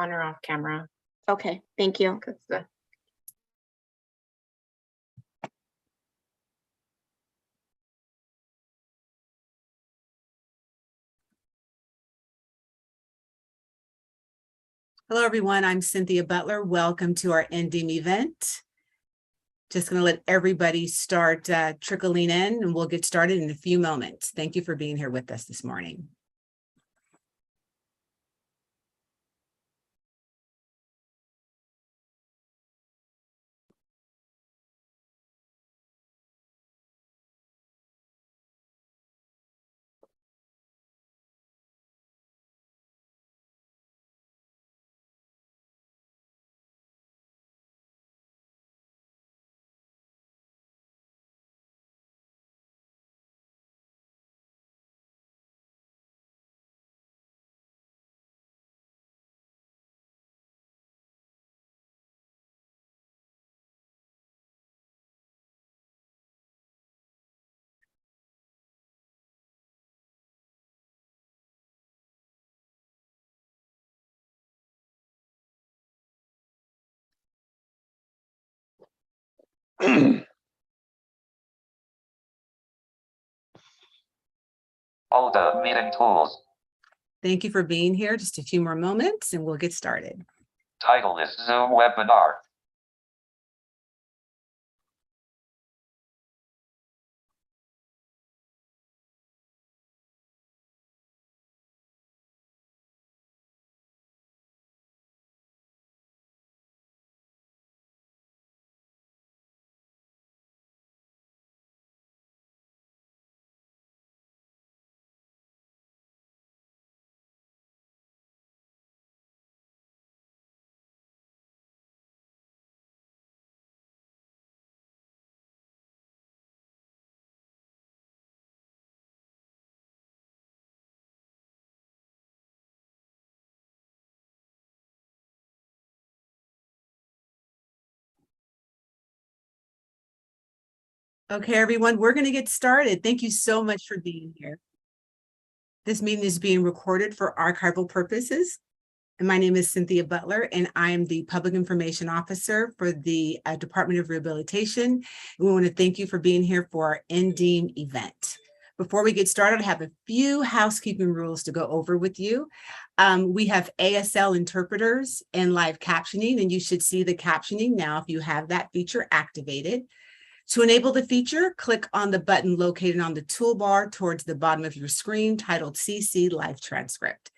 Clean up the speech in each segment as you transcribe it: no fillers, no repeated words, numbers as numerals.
on or off camera. Okay, thank you. 'Cause Hello, everyone. I'm Cynthia Butler. Welcome to our NDEAM event. Just going to let everybody start trickling in, and we'll get started in a few moments. Thank you for being here with us this morning. All the meeting tools. Thank you for being here. Just a few more moments and we'll get started. Title is Zoom webinar. Okay, everyone, we're going to get started. Thank you so much for being here. This meeting is being recorded for archival purposes. And my name is Cynthia Butler, and I'm the Public Information Officer for the Department of Rehabilitation. And we want to thank you for being here for our NDEAM event. Before we get started, I have a few housekeeping rules to go over with you. We have ASL interpreters and live captioning, and you should see the captioning now if you have that feature activated. To enable the feature, click on the button located on the toolbar towards the bottom of your screen titled CC Live Transcript.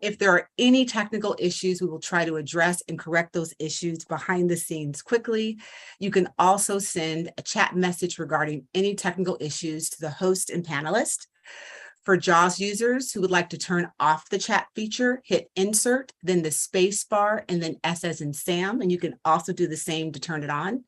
If there are any technical issues, we will try to address and correct those issues behind the scenes quickly. You can also send a chat message regarding any technical issues to the host and panelist. For JAWS users who would like to turn off the chat feature, hit Insert, then the space bar, and then S as in Sam, and you can also do the same to turn it on.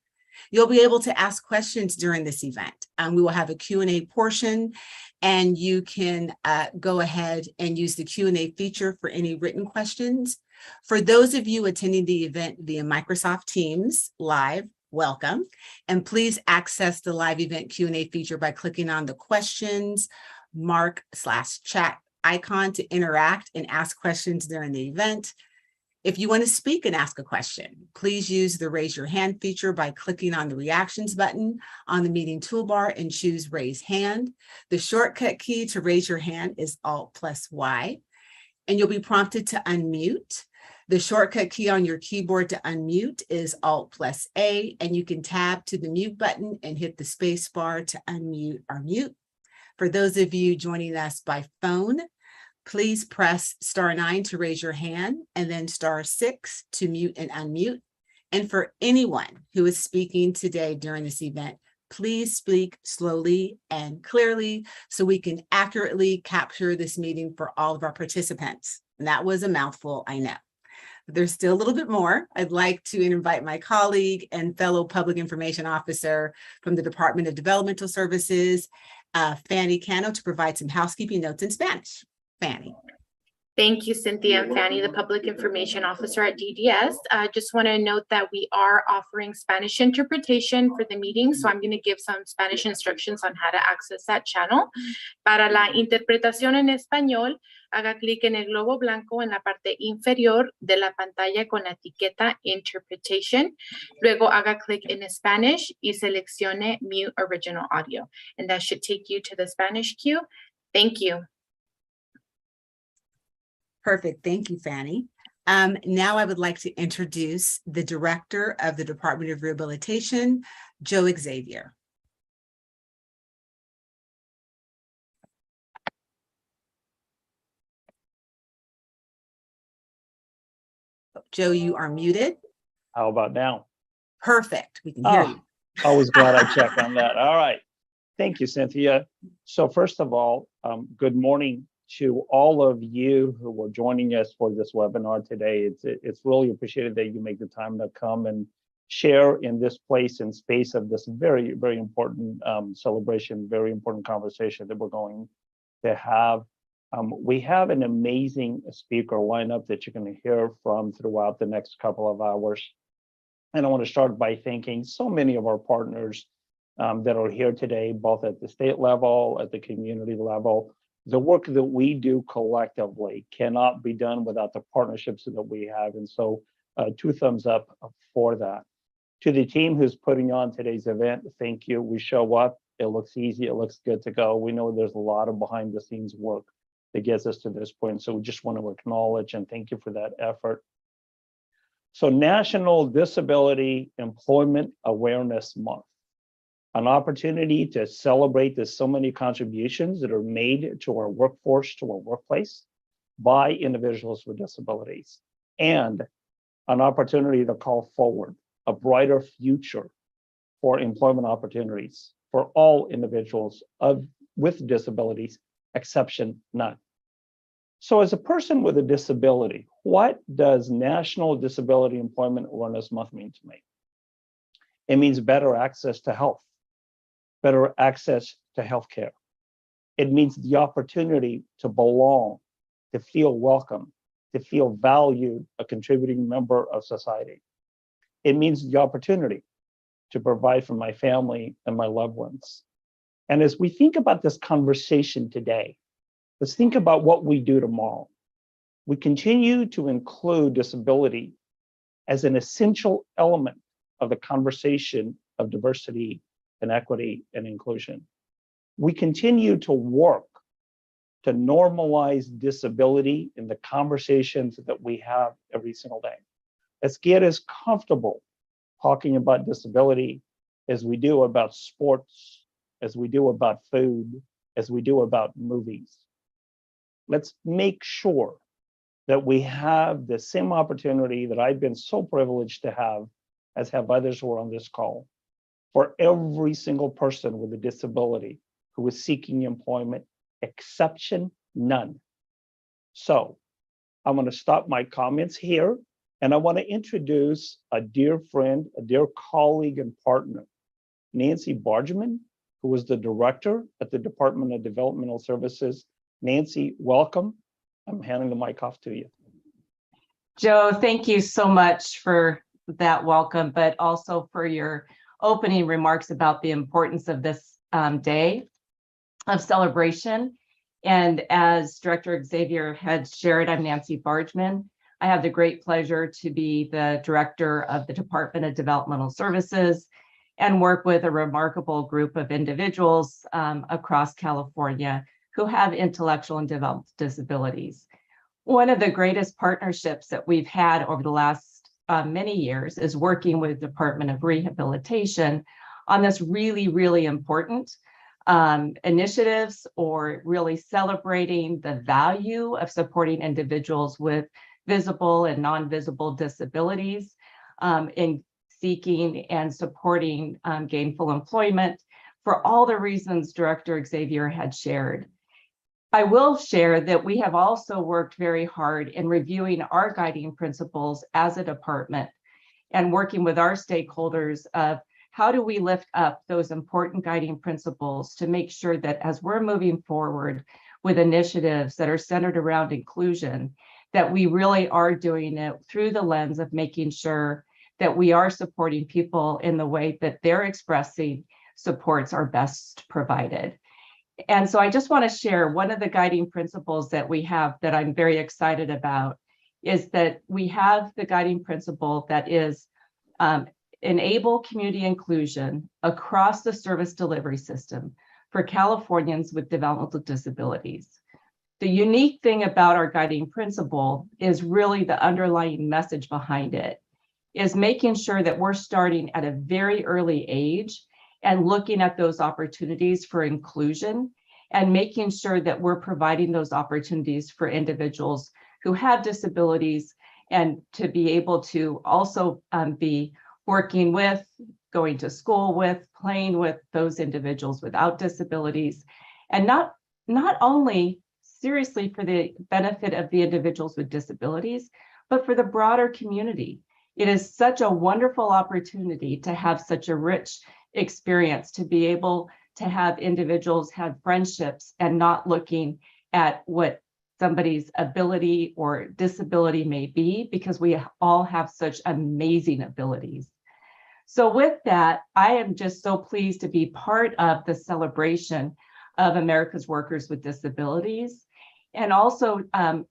You'll be able to ask questions during this event. We will have a Q&A portion, and you can go ahead and use the Q&A feature for any written questions. For those of you attending the event via Microsoft Teams Live, welcome. And please access the live event Q&A feature by clicking on the questions mark/chat icon to interact and ask questions during the event. If you want to speak and ask a question, please use the raise your hand feature by clicking on the reactions button on the meeting toolbar and choose raise hand. The shortcut key to raise your hand is Alt+Y, and you'll be prompted to unmute. The shortcut key on your keyboard to unmute is Alt+A, and you can tab to the mute button and hit the space bar to unmute or mute. For those of you joining us by phone, please press *9 to raise your hand and then *6 to mute and unmute. And for anyone who is speaking today during this event, please speak slowly and clearly so we can accurately capture this meeting for all of our participants. And that was a mouthful, I know. But there's still a little bit more. I'd like to invite my colleague and fellow Public Information Officer from the Department of Developmental Services, Fanny Cano, to provide some housekeeping notes in Spanish. Fanny. Thank you, Cynthia and Fanny, the Public Information Officer at DDS. Just want to note that we are offering Spanish interpretation for the meeting, so I'm going to give some Spanish instructions on how to access that channel. Para la interpretación en español, haga clic en el globo blanco en la parte inferior de la pantalla con la etiqueta Interpretation. Luego haga clic en Spanish y seleccione Mute Original Audio, and that should take you to the Spanish queue. Thank you. Perfect. Thank you, Fanny. Now I would like to introduce the Director of the Department of Rehabilitation, Joe Xavier. Joe, you are muted. How about now? Perfect. We can hear you. Always glad I checked on that. All right. Thank you, Cynthia. So first of all, good morning to all of you who are joining us for this webinar today. It's really appreciated that you make the time to come and share in this place and space of this very, very important celebration, very important conversation that we're going to have. We have an amazing speaker lineup that you're going to hear from throughout the next couple of hours. And I want to start by thanking so many of our partners that are here today, both at the state level, at the community level. The work that we do collectively cannot be done without the partnerships that we have. And so 2 thumbs up for that. To the team who's putting on today's event, thank you. We show up, it looks easy, it looks good to go. We know there's a lot of behind the scenes work that gets us to this point. So we just want to acknowledge and thank you for that effort. So National Disability Employment Awareness Month. An opportunity to celebrate the so many contributions that are made to our workforce, to our workplace by individuals with disabilities, and an opportunity to call forward a brighter future for employment opportunities for all individuals with disabilities, exception none. So as a person with a disability, what does National Disability Employment Awareness Month mean to me? It means better access to health, better access to healthcare. It means the opportunity to belong, to feel welcome, to feel valued, a contributing member of society. It means the opportunity to provide for my family and my loved ones. And as we think about this conversation today, let's think about what we do tomorrow. We continue to include disability as an essential element of the conversation of diversity and equity and inclusion. We continue to work to normalize disability in the conversations that we have every single day. Let's get as comfortable talking about disability as we do about sports, as we do about food, as we do about movies. Let's make sure that we have the same opportunity that I've been so privileged to have, as have others who are on this call, for every single person with a disability who is seeking employment, exception none. So I'm going to stop my comments here, and I want to introduce a dear friend, a dear colleague and partner, Nancy Bargeman, who is the director at the Department of Developmental Services. Nancy, welcome. I'm handing the mic off to you. Joe, thank you so much for that welcome, but also for your opening remarks about the importance of this day of celebration. And as Director Xavier had shared, I'm Nancy Bargeman. I have the great pleasure to be the director of the Department of Developmental Services and work with a remarkable group of individuals across California who have intellectual and developmental disabilities. One of the greatest partnerships that we've had over the last many years is working with the Department of Rehabilitation on this really, really important initiatives, or really celebrating the value of supporting individuals with visible and non-visible disabilities in seeking and supporting gainful employment for all the reasons Director Xavier had shared. I will share that we have also worked very hard in reviewing our guiding principles as a department and working with our stakeholders of how do we lift up those important guiding principles to make sure that as we're moving forward, with initiatives that are centered around inclusion, that we really are doing it through the lens of making sure that we are supporting people in the way that they're expressing supports are best provided. And so I just want to share one of the guiding principles that we have that I'm very excited about is that we have the guiding principle that is enable community inclusion across the service delivery system for Californians with developmental disabilities. The unique thing about our guiding principle is really the underlying message behind it is making sure that we're starting at a very early age and looking at those opportunities for inclusion and making sure that we're providing those opportunities for individuals who have disabilities and to be able to also be working with, going to school with, playing with those individuals without disabilities, and not only seriously for the benefit of the individuals with disabilities, but for the broader community. It is such a wonderful opportunity to have such a rich experience, to be able to have individuals have friendships and not looking at what somebody's ability or disability may be, because we all have such amazing abilities. So with that, I am just so pleased to be part of the celebration of America's workers with disabilities, and also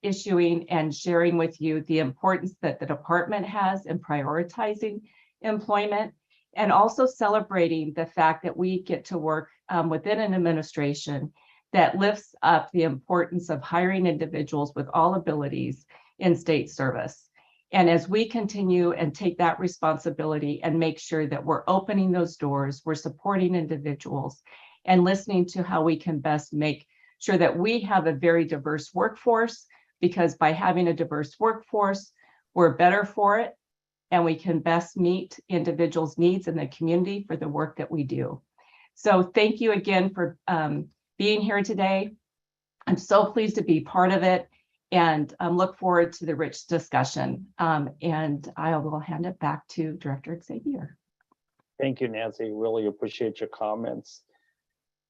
issuing and sharing with you the importance that the department has in prioritizing employment, and also celebrating the fact that we get to work within an administration that lifts up the importance of hiring individuals with all abilities in state service. And as we continue and take that responsibility and make sure that we're opening those doors, we're supporting individuals and listening to how we can best make sure that we have a very diverse workforce, because by having a diverse workforce, we're better for it, and we can best meet individuals' needs in the community for the work that we do. So thank you again for being here today. I'm so pleased to be part of it, and look forward to the rich discussion. And I will hand it back to Director Xavier. Thank you, Nancy. Really appreciate your comments.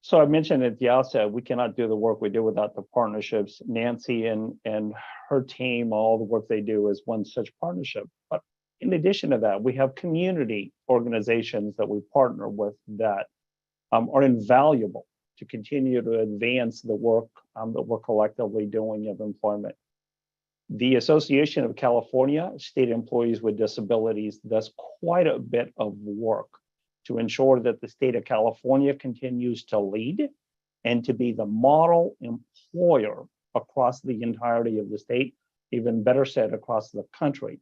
So I mentioned at the outset, we cannot do the work we do without the partnerships. Nancy and her team, all the work they do is one such partnership. But in addition to that, we have community organizations that we partner with that are invaluable to continue to advance the work that we're collectively doing of employment. The Association of California State Employees with Disabilities does quite a bit of work to ensure that the state of California continues to lead and to be the model employer across the entirety of the state, even better said, across the country,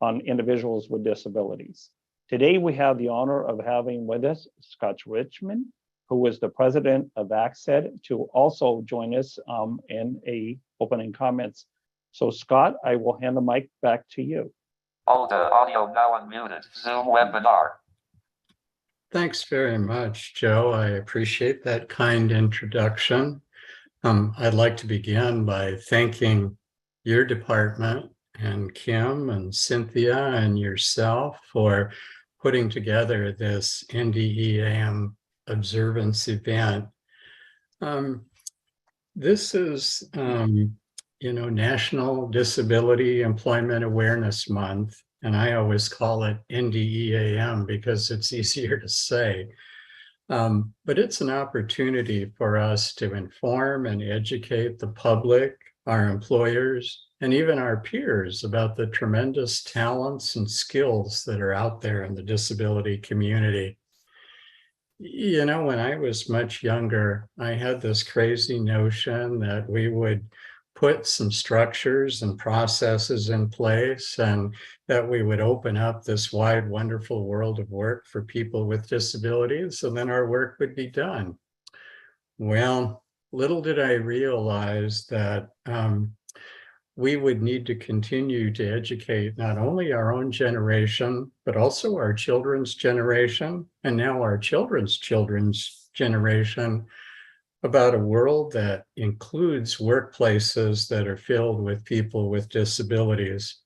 on individuals with disabilities. Today, we have the honor of having with us Scott Richmond, who is the president of ACSED, to also join us in a opening comments. So Scott, I will hand the mic back to you. All the audio now unmuted. Zoom webinar. Thanks very much, Joe. I appreciate that kind introduction. I'd like to begin by thanking your department and Kim and Cynthia and yourself for putting together this NDEAM observance event. This is, National Disability Employment Awareness Month, and I always call it NDEAM because it's easier to say. But it's an opportunity for us to inform and educate the public, our employers, and even our peers about the tremendous talents and skills that are out there in the disability community. You know, when I was much younger, I had this crazy notion that we would put some structures and processes in place and that we would open up this wide, wonderful world of work for people with disabilities, and then our work would be done. Well, little did I realize that we would need to continue to educate not only our own generation, but also our children's generation, and now our children's generation, about a world that includes workplaces that are filled with people with disabilities.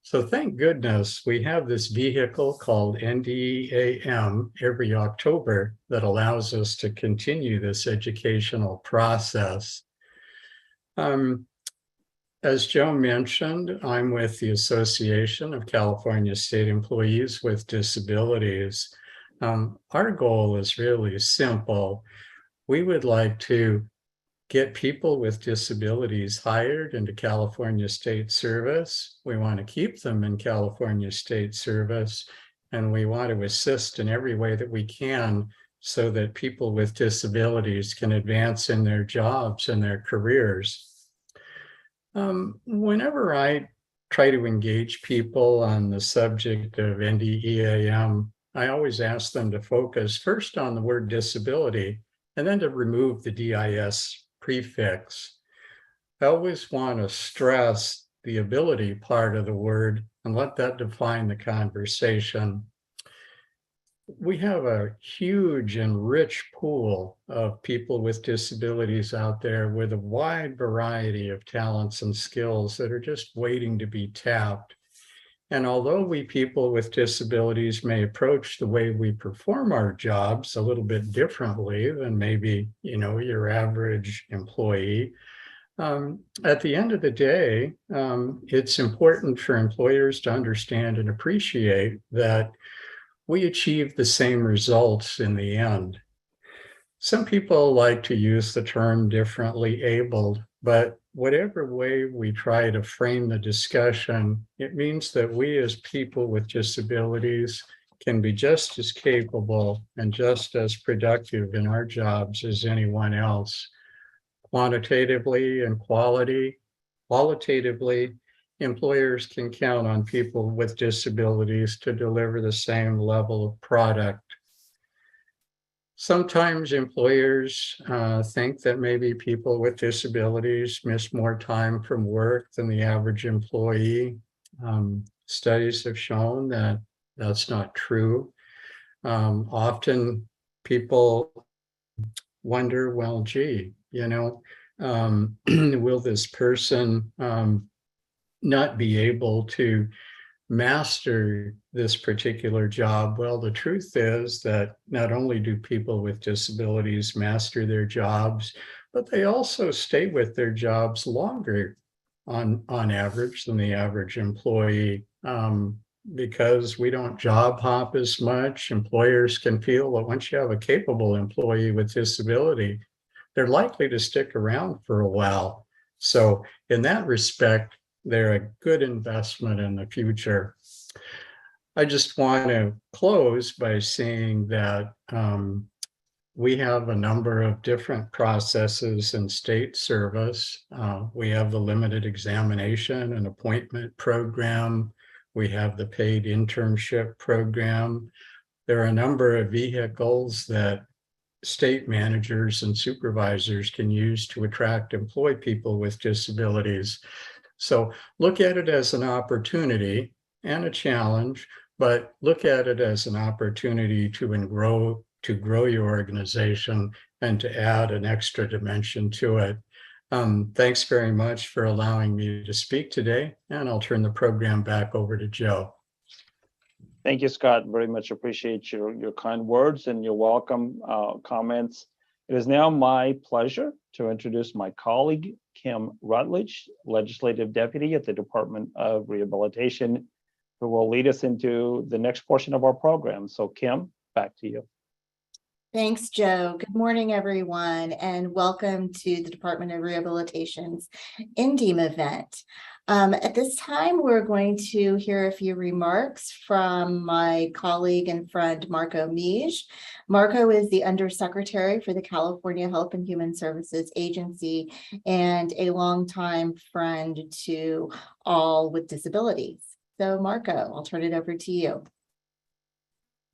So thank goodness we have this vehicle called NDEAM every October that allows us to continue this educational process. As Joe mentioned, I'm with the Association of California State Employees with Disabilities. Our goal is really simple. We would like to get people with disabilities hired into California State Service. We want to keep them in California State Service, and we want to assist in every way that we can so that people with disabilities can advance in their jobs and their careers. Whenever I try to engage people on the subject of NDEAM, I always ask them to focus first on the word disability and then to remove the DIS prefix. I always want to stress the ability part of the word and let that define the conversation. We have a huge and rich pool of people with disabilities out there with a wide variety of talents and skills that are just waiting to be tapped. And although we people with disabilities may approach the way we perform our jobs a little bit differently than maybe, your average employee, at the end of the day, it's important for employers to understand and appreciate that we achieve the same results in the end. Some people like to use the term differently abled, but whatever way we try to frame the discussion, it means that we as people with disabilities can be just as capable and just as productive in our jobs as anyone else. Quantitatively and qualitatively, employers can count on people with disabilities to deliver the same level of product. Sometimes employers think that maybe people with disabilities miss more time from work than the average employee. Studies have shown that that's not true. Often people wonder, well, gee, will this person not be able to master this particular job? Well, the truth is that not only do people with disabilities master their jobs, but they also stay with their jobs longer on average than the average employee. Because we don't job hop as much, employers can feel that once you have a capable employee with disability, they're likely to stick around for a while. So in that respect, they're a good investment in the future. I just want to close by saying that we have a number of different processes in state service. We have the limited examination and appointment program. We have the paid internship program. There are a number of vehicles that state managers and supervisors can use to attract, employ people with disabilities. So look at it as an opportunity and a challenge, but look at it as an opportunity to grow your organization and to add an extra dimension to it. Thanks very much for allowing me to speak today, and I'll turn the program back over to Joe. Thank you, Scott. Very much appreciate your kind words and your welcome comments. It is now my pleasure to introduce my colleague, Kim Rutledge, Legislative Deputy at the Department of Rehabilitation, who will lead us into the next portion of our program. So Kim, back to you. Thanks, Joe. Good morning, everyone, and welcome to the Department of Rehabilitation's NDEAM event. At this time, we're going to hear a few remarks from my colleague and friend, Marco Mij. Marco is the Undersecretary for the California Health and Human Services Agency and a longtime friend to all with disabilities. So Marco, I'll turn it over to you.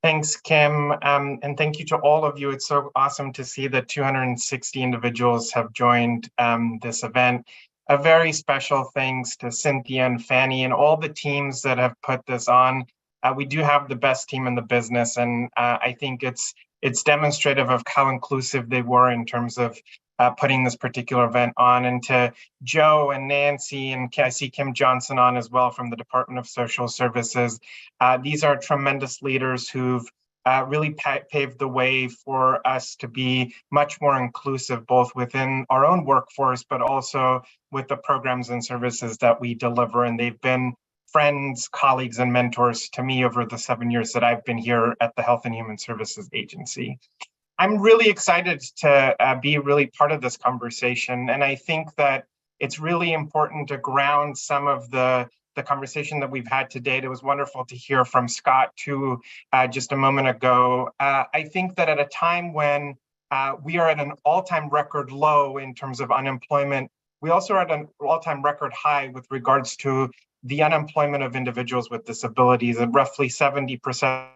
Thanks, Kim, and thank you to all of you. It's so awesome to see that 260 individuals have joined this event. A very special thanks to Cynthia and Fanny and all the teams that have put this on. We do have the best team in the business, and I think it's demonstrative of how inclusive they were in terms of putting this particular event on. And to Joe and Nancy, and I see Kim Johnson on as well from the Department of Social Services. These are tremendous leaders who've really paved the way for us to be much more inclusive, both within our own workforce, but also with the programs and services that we deliver. And they've been friends, colleagues, and mentors to me over the 7 years that I've been here at the Health and Human Services Agency. I'm really excited to be really part of this conversation. And I think that it's really important to ground some of the conversation that we've had today. It was wonderful to hear from Scott too, just a moment ago. I think that at a time when we are at an all-time record low in terms of unemployment, we also are at an all-time record high with regards to the unemployment of individuals with disabilities, and roughly 70%.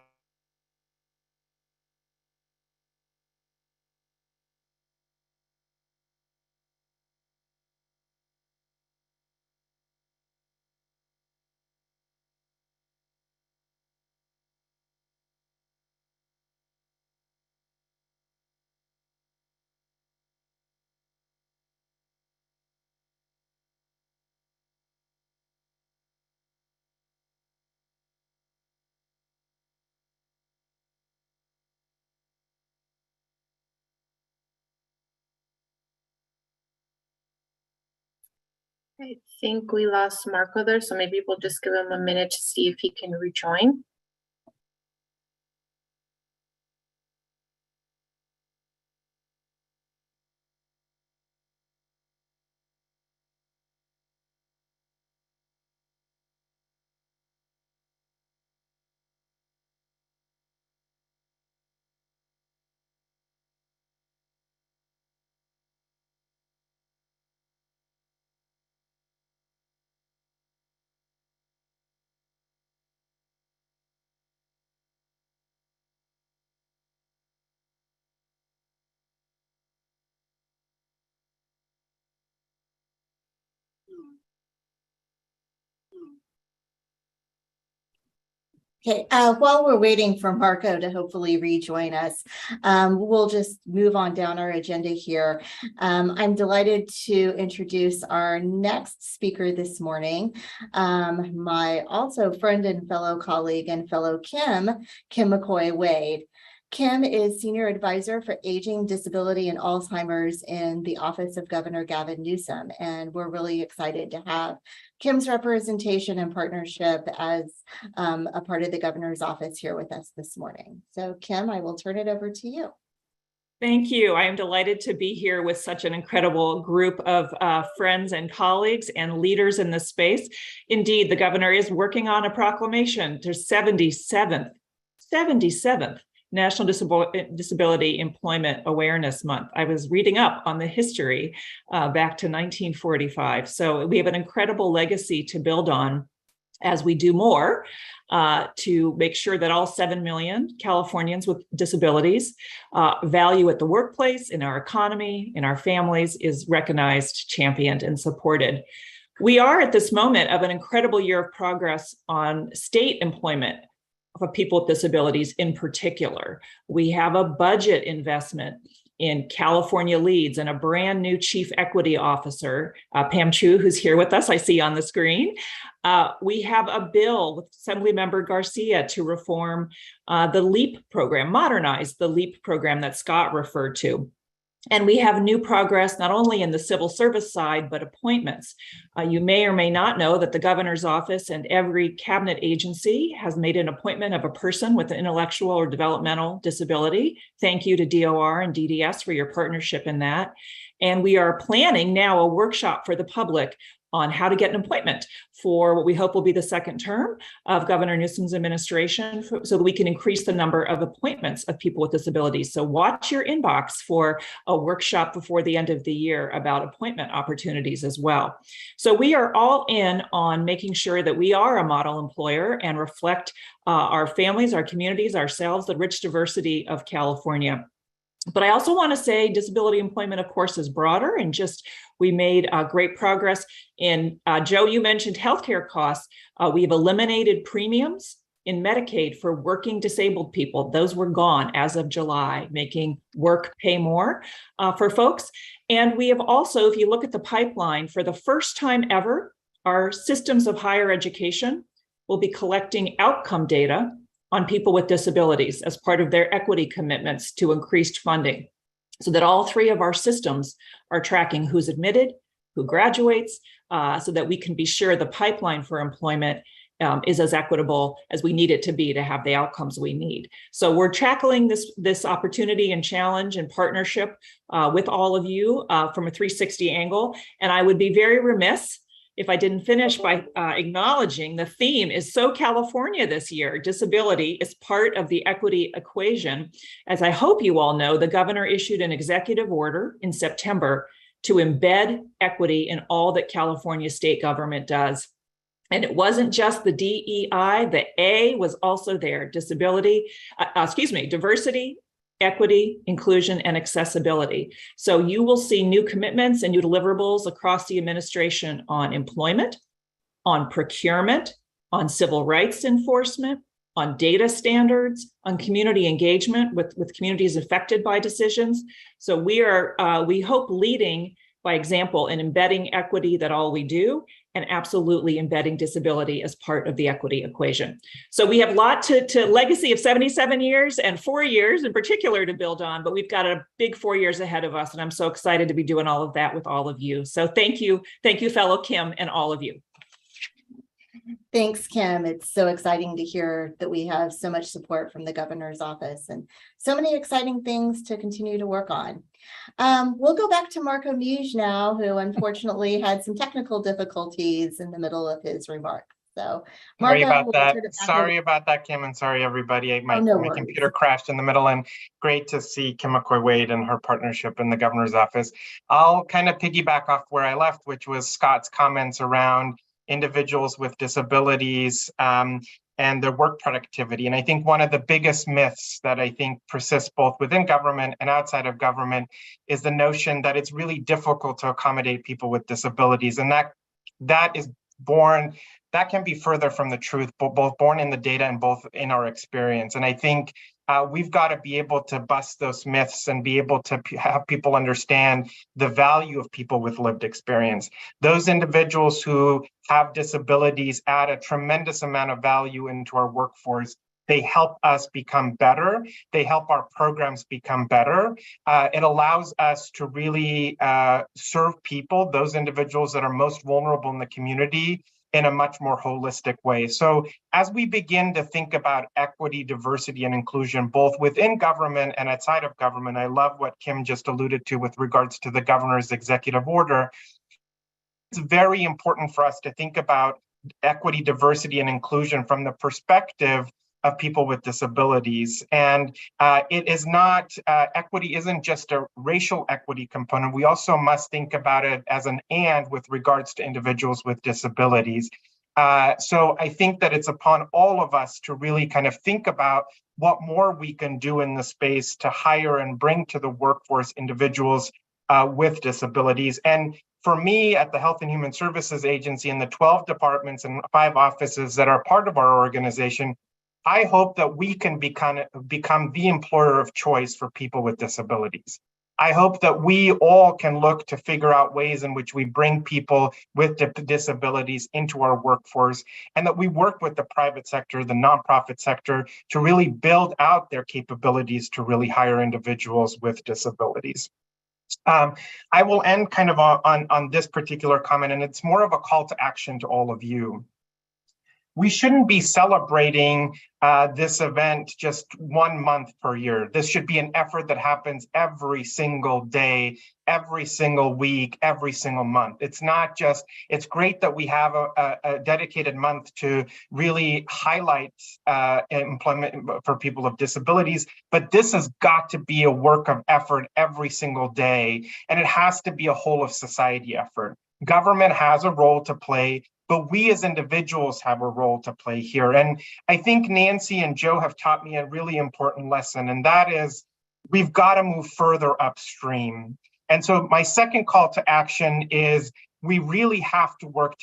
I think we lost Marco there, so maybe we'll just give him a minute to see if he can rejoin. Okay, while we're waiting for Marco to hopefully rejoin us, we'll just move on down our agenda here. I'm delighted to introduce our next speaker this morning, my also friend and fellow colleague and fellow Kim McCoy-Wade. Kim is Senior Advisor for Aging, Disability, and Alzheimer's in the Office of Governor Gavin Newsom, and we're really excited to have Kim's representation and partnership as a part of the governor's office here with us this morning. So Kim, I will turn it over to you. Thank you. I am delighted to be here with such an incredible group of friends and colleagues and leaders in this space. Indeed, the governor is working on a proclamation to 77th National Disability Employment Awareness Month. I was reading up on the history back to 1945. So we have an incredible legacy to build on as we do more to make sure that all 7 million Californians with disabilities value at the workplace, in our economy, in our families is recognized, championed, and supported. We are at this moment of an incredible year of progress on state employment for people with disabilities in particular. We have a budget investment in California Leads and a brand new chief equity officer, Pam Chu, who's here with us, I see on the screen. We have a bill with Assemblymember Garcia to reform the LEAP program, modernize the LEAP program that Scott referred to. And we have new progress, not only in the civil service side, but appointments. You may or may not know that the governor's office and every cabinet agency has made an appointment of a person with an intellectual or developmental disability. Thank you to DOR and DDS for your partnership in that. And we are planning now a workshop for the public on how to get an appointment for what we hope will be the second term of Governor Newsom's administration, so that we can increase the number of appointments of people with disabilities. So watch your inbox for a workshop before the end of the year about appointment opportunities as well. So we are all in on making sure that we are a model employer and reflect our families, our communities, ourselves, the rich diversity of California. But I also want to say disability employment, of course, is broader, and just we made great progress in, Joe, you mentioned healthcare costs. We have eliminated premiums in Medicaid for working disabled people. Those were gone as of July, making work pay more for folks. And we have also, if you look at the pipeline, for the first time ever, our systems of higher education will be collecting outcome data on people with disabilities as part of their equity commitments to increased funding, so that all three of our systems are tracking who's admitted, who graduates, so that we can be sure the pipeline for employment is as equitable as we need it to be to have the outcomes we need. So we're tackling this opportunity and challenge and partnership with all of you from a 360 angle. And I would be very remiss if I didn't finish by acknowledging the theme is so California this year. Disability is part of the equity equation. As I hope you all know, the governor issued an executive order in September to embed equity in all that California state government does. And it wasn't just the DEI, the A was also there, diversity, equity, inclusion, and accessibility. So you will see new commitments and new deliverables across the administration on employment, on procurement, on civil rights enforcement, on data standards, on community engagement with communities affected by decisions. So we hope leading by example in embedding equity that all we do, and absolutely embedding disability as part of the equity equation. So we have a lot to legacy of 77 years and 4 years in particular to build on, but we've got a big 4 years ahead of us. And I'm so excited to be doing all of that with all of you. So thank you, fellow Kim and all of you. Thanks, Kim. It's so exciting to hear that we have so much support from the governor's office and so many exciting things to continue to work on. We'll go back to Marco Muge now, who unfortunately had some technical difficulties in the middle of his remarks. So, Sorry Marco, about that. Sorry about that, Kim, and sorry everybody. My computer crashed in the middle, and great to see Kim McCoy-Wade and her partnership in the governor's office. I'll kind of piggyback off where I left, which was Scott's comments around individuals with disabilities and their work productivity. And I think one of the biggest myths that I think persists both within government and outside of government is the notion that it's really difficult to accommodate people with disabilities. And that can be further from the truth, both born in the data and both in our experience. And I think we've got to be able to bust those myths and be able to have people understand the value of people with lived experience. Those individuals who have disabilities add a tremendous amount of value into our workforce. They help us become better. They help our programs become better. It allows us to really serve people, those individuals that are most vulnerable in the community, in a much more holistic way. So as we begin to think about equity, diversity, and inclusion, both within government and outside of government, I love what Kim just alluded to with regards to the governor's executive order. It's very important for us to think about equity, diversity, and inclusion from the perspective of people with disabilities. And it is not, equity isn't just a racial equity component. We also must think about it as an and with regards to individuals with disabilities. So I think that it's upon all of us to really kind of think about what more we can do in the space to hire and bring to the workforce individuals with disabilities. And for me, at the Health and Human Services Agency and the 12 departments and 5 offices that are part of our organization, I hope that we can become the employer of choice for people with disabilities. I hope that we all can look to figure out ways in which we bring people with disabilities into our workforce, and that we work with the private sector, the nonprofit sector, to really build out their capabilities to really hire individuals with disabilities. I will end kind of on this particular comment, and it's more of a call to action to all of you. We shouldn't be celebrating this event just 1 month per year. This should be an effort that happens every single day, every single week, every single month. It's not just, it's great that we have a dedicated month to really highlight employment for people with disabilities, but this has got to be a work of effort every single day, and it has to be a whole of society effort. Government has a role to play, but we as individuals have a role to play here. And I think Nancy and Joe have taught me a really important lesson, and that is we've got to move further upstream. And so my second call to action is we really have to work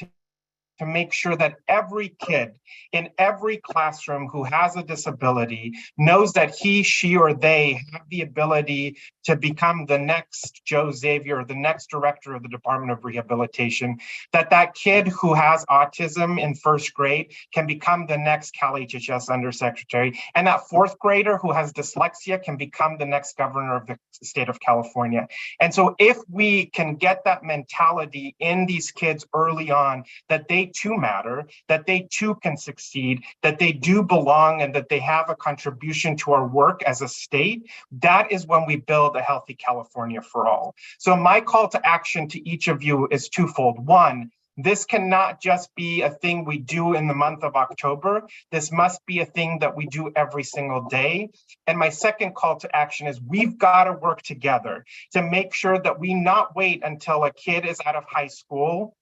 to make sure that every kid in every classroom who has a disability knows that he, she, or they have the ability to become the next Joe Xavier, or the next director of the Department of Rehabilitation, that kid who has autism in first grade can become the next Cal HHS undersecretary, and that fourth grader who has dyslexia can become the next governor of the state of California. And so if we can get that mentality in these kids early on, that they too matter, that they too can succeed, that they do belong, and that they have a contribution to our work as a state, that is when we build a healthy California for all. So my call to action to each of you is twofold. One, this cannot just be a thing we do in the month of October. This must be a thing that we do every single day. And my second call to action is we've got to work together to make sure that we not wait until a kid is out of high school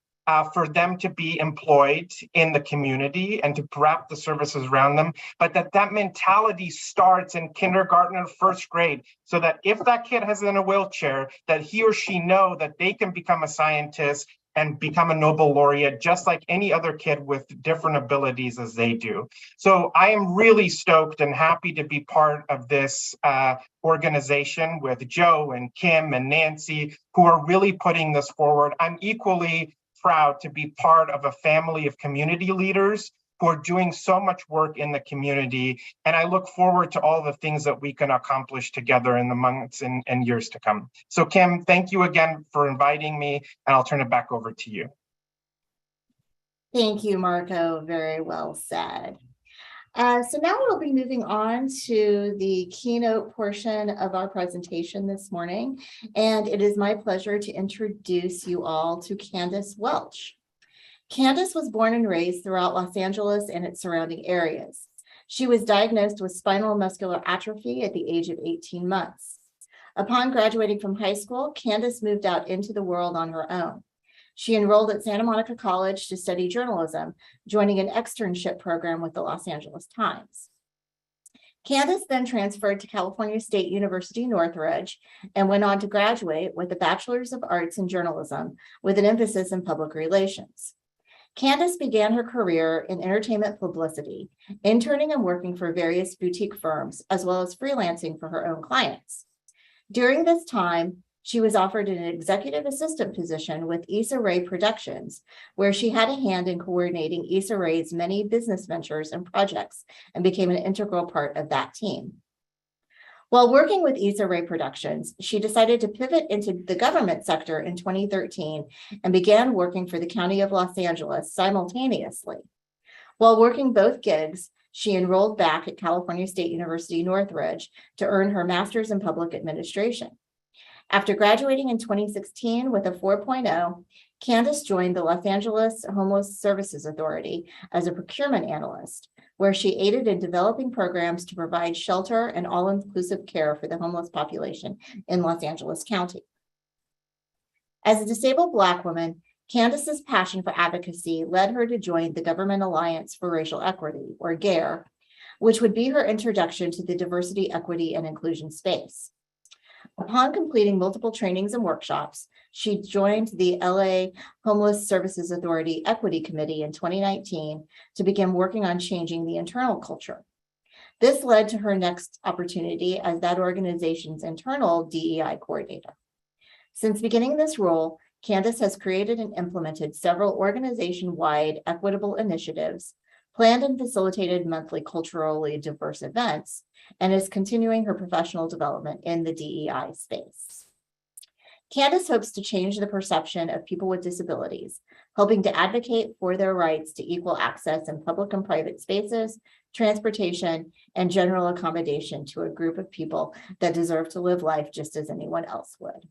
for them to be employed in the community and to wrap the services around them, but that mentality starts in kindergarten or first grade, so that if that kid is in a wheelchair, that he or she know that they can become a scientist and become a Nobel laureate, just like any other kid with different abilities as they do. So I am really stoked and happy to be part of this organization with Joe and Kim and Nancy, who are really putting this forward. I'm equally proud to be part of a family of community leaders who are doing so much work in the community. And I look forward to all the things that we can accomplish together in the months and years to come. So Kim, thank you again for inviting me, and I'll turn it back over to you. Thank you, Marco. Very well said. So now we'll be moving on to the keynote portion of our presentation this morning. And it is my pleasure to introduce you all to Candace Welch. Candace was born and raised throughout Los Angeles and its surrounding areas. She was diagnosed with spinal muscular atrophy at the age of 18 months. Upon graduating from high school, Candace moved out into the world on her own. She enrolled at Santa Monica College to study journalism, joining an externship program with the Los Angeles Times. Candace then transferred to California State University, Northridge, and went on to graduate with a Bachelor's of Arts in Journalism with an emphasis in public relations. Candace began her career in entertainment publicity, interning and working for various boutique firms, as well as freelancing for her own clients. During this time, she was offered an executive assistant position with Issa Rae Productions, where she had a hand in coordinating Issa Rae's many business ventures and projects and became an integral part of that team. While working with Issa Rae Productions, she decided to pivot into the government sector in 2013 and began working for the County of Los Angeles simultaneously. While working both gigs, she enrolled back at California State University, Northridge to earn her master's in public administration. After graduating in 2016 with a 4.0, Candace joined the Los Angeles Homeless Services Authority as a procurement analyst, where she aided in developing programs to provide shelter and all-inclusive care for the homeless population in Los Angeles County. As a disabled Black woman, Candace's passion for advocacy led her to join the Government Alliance for Racial Equity, or GARE, which would be her introduction to the diversity, equity, and inclusion space. Upon completing multiple trainings and workshops, she joined the LA Homeless Services Authority Equity Committee in 2019 to begin working on changing the internal culture. This led to her next opportunity as that organization's internal DEI coordinator. Since beginning this role, Candace has created and implemented several organization-wide equitable initiatives, planned and facilitated monthly culturally diverse events, and is continuing her professional development in the DEI space. Candace hopes to change the perception of people with disabilities, helping to advocate for their rights to equal access in public and private spaces, transportation, and general accommodation to a group of people that deserve to live life just as anyone else would.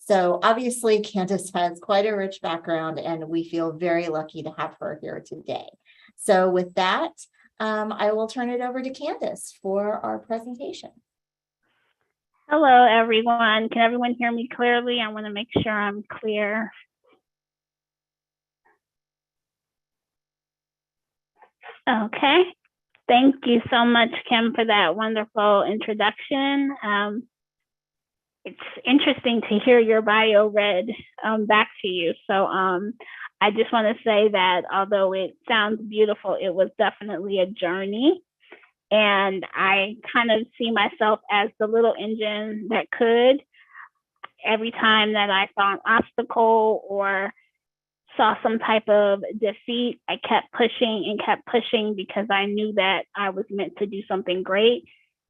So obviously, Candace has quite a rich background, and we feel very lucky to have her here today. So with that, I will turn it over to Candace for our presentation. Hello, everyone. Can everyone hear me clearly? I want to make sure I'm clear. Okay. Thank you so much, Kim, for that wonderful introduction. It's interesting to hear your bio read back to you. So I just want to say that although it sounds beautiful, it was definitely a journey. And I kind of see myself as the little engine that could. Every time that I saw an obstacle or saw some type of defeat, I kept pushing because I knew that I was meant to do something great.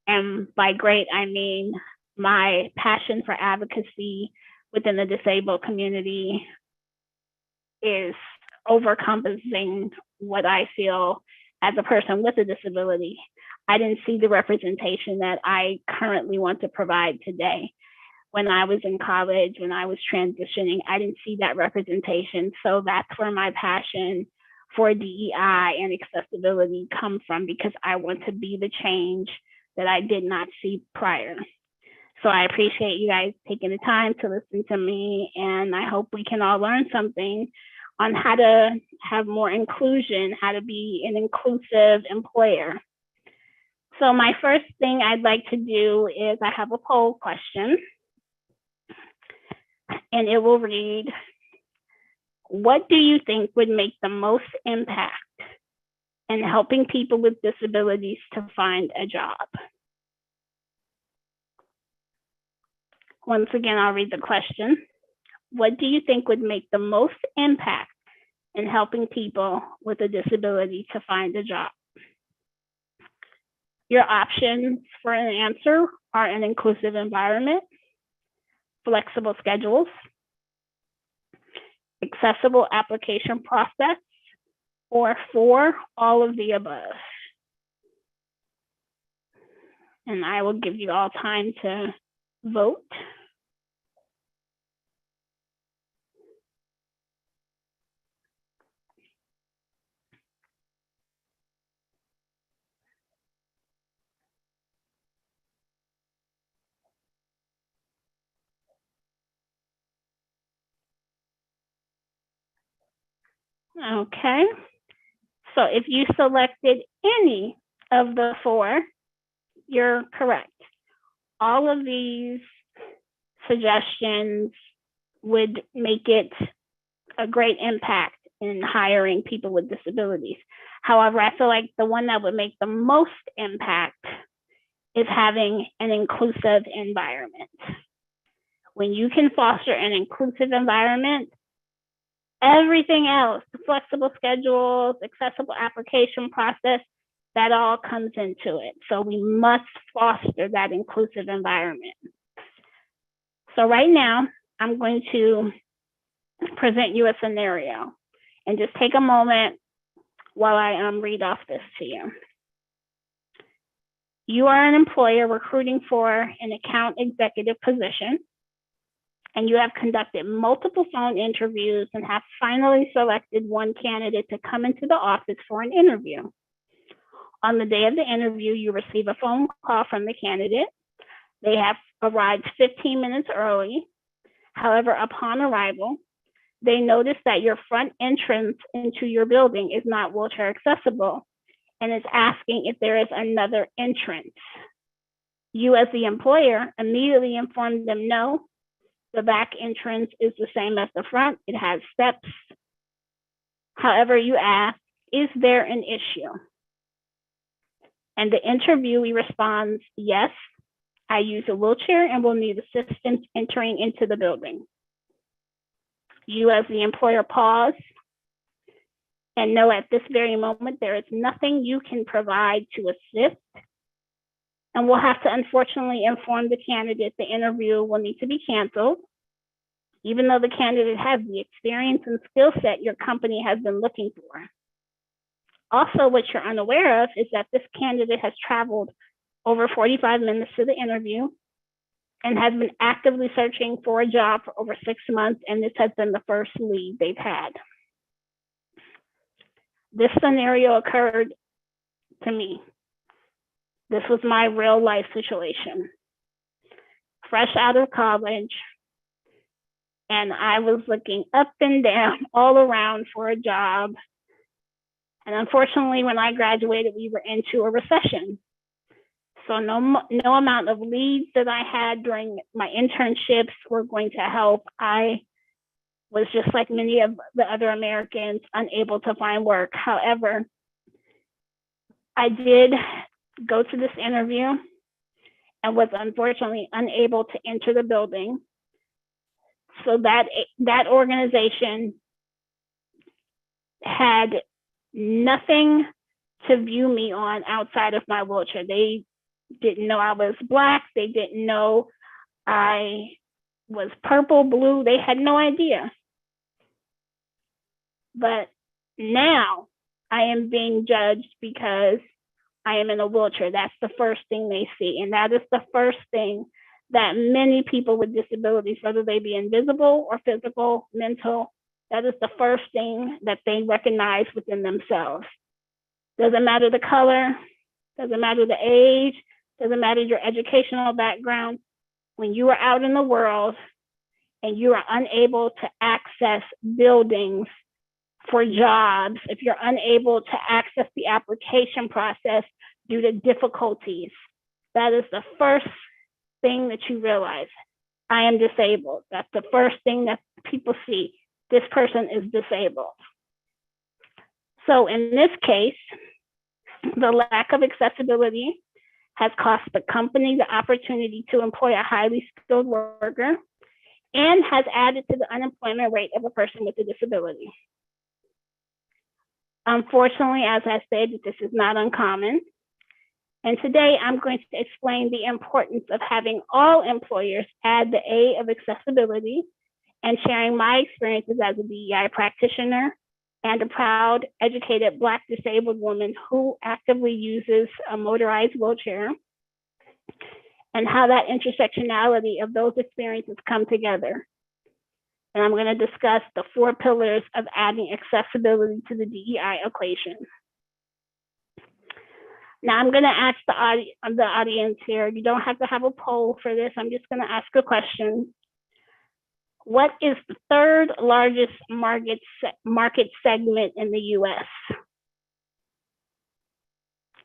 And by great, I mean my passion for advocacy within the disabled community is overcompensating what I feel as a person with a disability. I didn't see the representation that I currently want to provide today. When I was in college, when I was transitioning, I didn't see that representation. So that's where my passion for DEI and accessibility come from, because I want to be the change that I did not see prior. So I appreciate you guys taking the time to listen to me, and I hope we can all learn something on how to have more inclusion, how to be an inclusive employer. So my first thing I'd like to do is I have a poll question, and it will read, what do you think would make the most impact in helping people with disabilities to find a job? Once again, I'll read the question. What do you think would make the most impact in helping people with a disability to find a job? Your options for an answer are an inclusive environment, flexible schedules, accessible application process, or 4, all of the above. And I will give you all time to vote. Okay, so if you selected any of the 4, you're correct. All of these suggestions would make it a great impact in hiring people with disabilities. However, I feel like the one that would make the most impact is having an inclusive environment. When you can foster an inclusive environment, everything else, the flexible schedules, accessible application process, that all comes into it. So we must foster that inclusive environment. So right now, I'm going to present you a scenario, and just take a moment while I read off this to you. You are an employer recruiting for an account executive position, and you have conducted multiple phone interviews and have finally selected one candidate to come into the office for an interview. On the day of the interview, you receive a phone call from the candidate. They have arrived 15 minutes early. However, upon arrival, they notice that your front entrance into your building is not wheelchair accessible and is asking if there is another entrance. You, as the employer, immediately inform them, no, the back entrance is the same as the front. It has steps. However, you ask, is there an issue? And the interviewee responds, yes, I use a wheelchair and will need assistance entering into the building. You, as the employer, pause and know at this very moment there is nothing you can provide to assist, and we'll have to unfortunately inform the candidate the interview will need to be canceled, even though the candidate has the experience and skill set your company has been looking for. Also, what you're unaware of is that this candidate has traveled over 45 minutes to the interview and has been actively searching for a job for over 6 months, and this has been the first lead they've had. This scenario occurred to me. This was my real life situation. Fresh out of college, and I was looking up and down all around for a job. And unfortunately, when I graduated, we were into a recession. So no amount of leads that I had during my internships were going to help. I was just like many of the other Americans, unable to find work. However, I did go to this interview and was unfortunately unable to enter the building. So that organization had nothing to view me on outside of my wheelchair. They didn't know I was Black. They didn't know I was purple, blue. They had no idea. But now I am being judged because I am in a wheelchair. That's the first thing they see. And that is the first thing that many people with disabilities, whether they be invisible or physical, mental, that is the first thing that they recognize within themselves. Doesn't matter the color, doesn't matter the age, doesn't matter your educational background. When you are out in the world and you are unable to access buildings for jobs, if you're unable to access the application process due to difficulties, that is the first thing that you realize. I am disabled. That's the first thing that people see. This person is disabled. So in this case, the lack of accessibility has cost the company the opportunity to employ a highly skilled worker and has added to the unemployment rate of a person with a disability. Unfortunately, as I said, this is not uncommon. And today I'm going to explain the importance of having all employers add the A of accessibility and sharing my experiences as a DEI practitioner and a proud, educated Black disabled woman who actively uses a motorized wheelchair, and how that intersectionality of those experiences come together. And I'm going to discuss the 4 pillars of adding accessibility to the DEI equation. Now I'm going to ask the audience here, you don't have to have a poll for this, I'm just going to ask a question. What is the 3rd largest market segment in the US?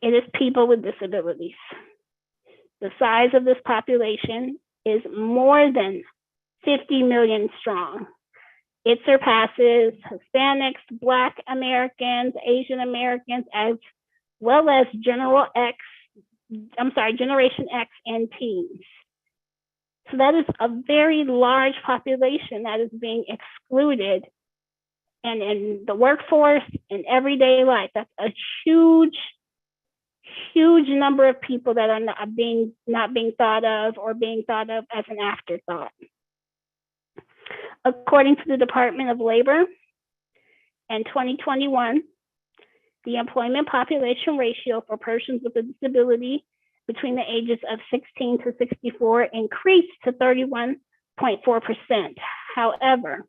It is people with disabilities. The size of this population is more than 50 million strong. It surpasses Hispanics, Black Americans, Asian Americans, as well as Generation X and teens. So that is a very large population that is being excluded, and in the workforce and everyday life, that's a huge number of people that are not being thought of or being thought of as an afterthought. According to the Department of Labor, in 2021, the employment population ratio for persons with a disability between the ages of 16 to 64 increased to 31.4%. However,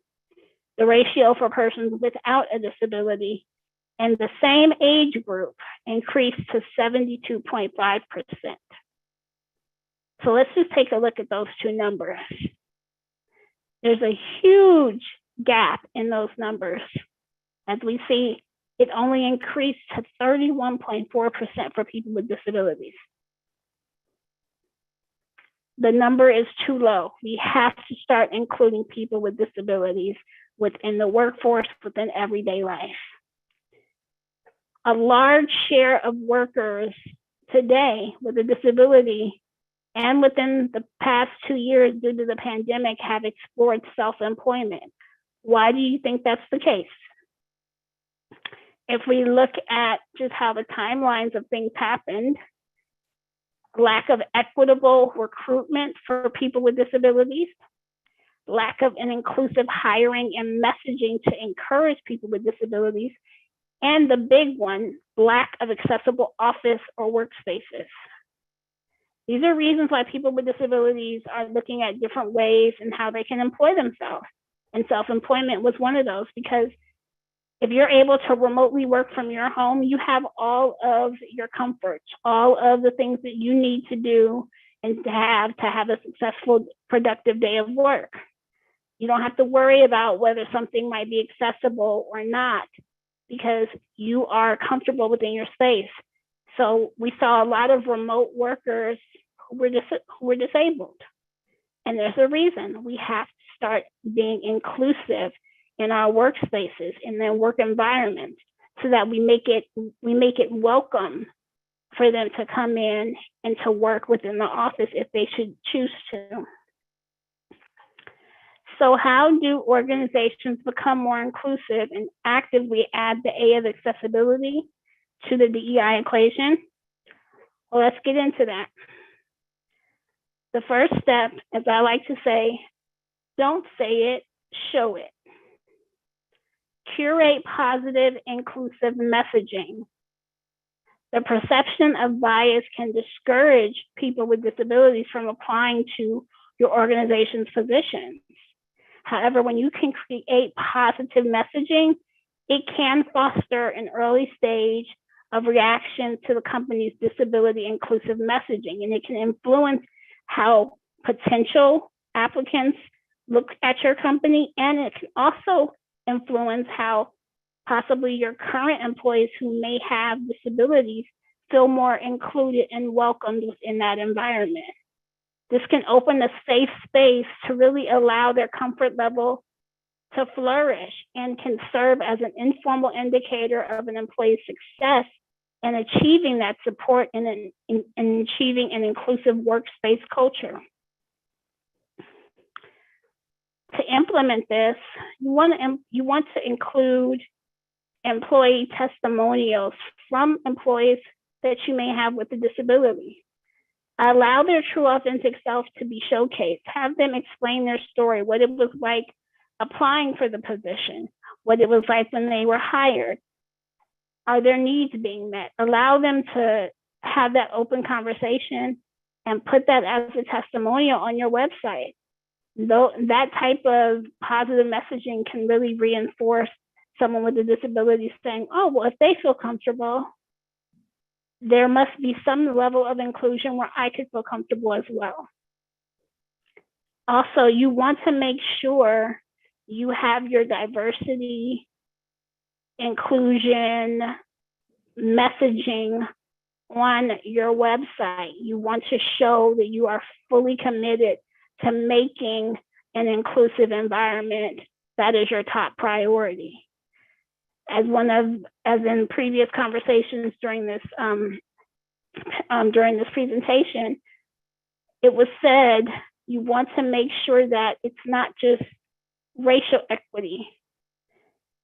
the ratio for persons without a disability in the same age group increased to 72.5%. So let's just take a look at those 2 numbers. There's a huge gap in those numbers. As we see, it only increased to 31.4% for people with disabilities. The number is too low. We have to start including people with disabilities within the workforce, within everyday life. A large share of workers today with a disability and within the past 2 years due to the pandemic have explored self-employment. Why do you think that's the case? If we look at just how the timelines of things happened, lack of equitable recruitment for people with disabilities, lack of an inclusive hiring and messaging to encourage people with disabilities, and the big one, lack of accessible office or workspaces. These are reasons why people with disabilities are looking at different ways and how they can employ themselves. And self-employment was one of those, because if you're able to remotely work from your home, you have all of your comforts, all of the things that you need to do and to have a successful, productive day of work. You don't have to worry about whether something might be accessible or not, because you are comfortable within your space. So we saw a lot of remote workers who were disabled. And there's a reason. We have to start being inclusive in our workspaces, in their work environments, so that we make it welcome for them to come in and to work within the office if they should choose to. So how do organizations become more inclusive and actively add the A of accessibility to the DEI equation? Well, let's get into that. The first step, as I like to say, don't say it, show it. Curate positive, inclusive messaging. The perception of bias can discourage people with disabilities from applying to your organization's positions. However, when you can create positive messaging, it can foster an early stage of reaction to the company's disability inclusive messaging, and it can influence how potential applicants look at your company, and it can also influence how possibly your current employees who may have disabilities feel more included and welcomed within that environment. This can open a safe space to really allow their comfort level to flourish and can serve as an informal indicator of an employee's success in achieving that support and in achieving an inclusive workspace culture. To implement this, you want to include employee testimonials from employees that you may have with a disability. Allow their true authentic self to be showcased. Have them explain their story, what it was like applying for the position, what it was like when they were hired. Are their needs being met? Allow them to have that open conversation and put that as a testimonial on your website. Though that type of positive messaging can really reinforce someone with a disability saying, oh, well, if they feel comfortable, there must be some level of inclusion where I could feel comfortable as well. Also, you want to make sure you have your diversity, inclusion, messaging on your website. You want to show that you are fully committed to making an inclusive environment that is your top priority. As in previous conversations during this presentation, it was said you want to make sure that it's not just racial equity.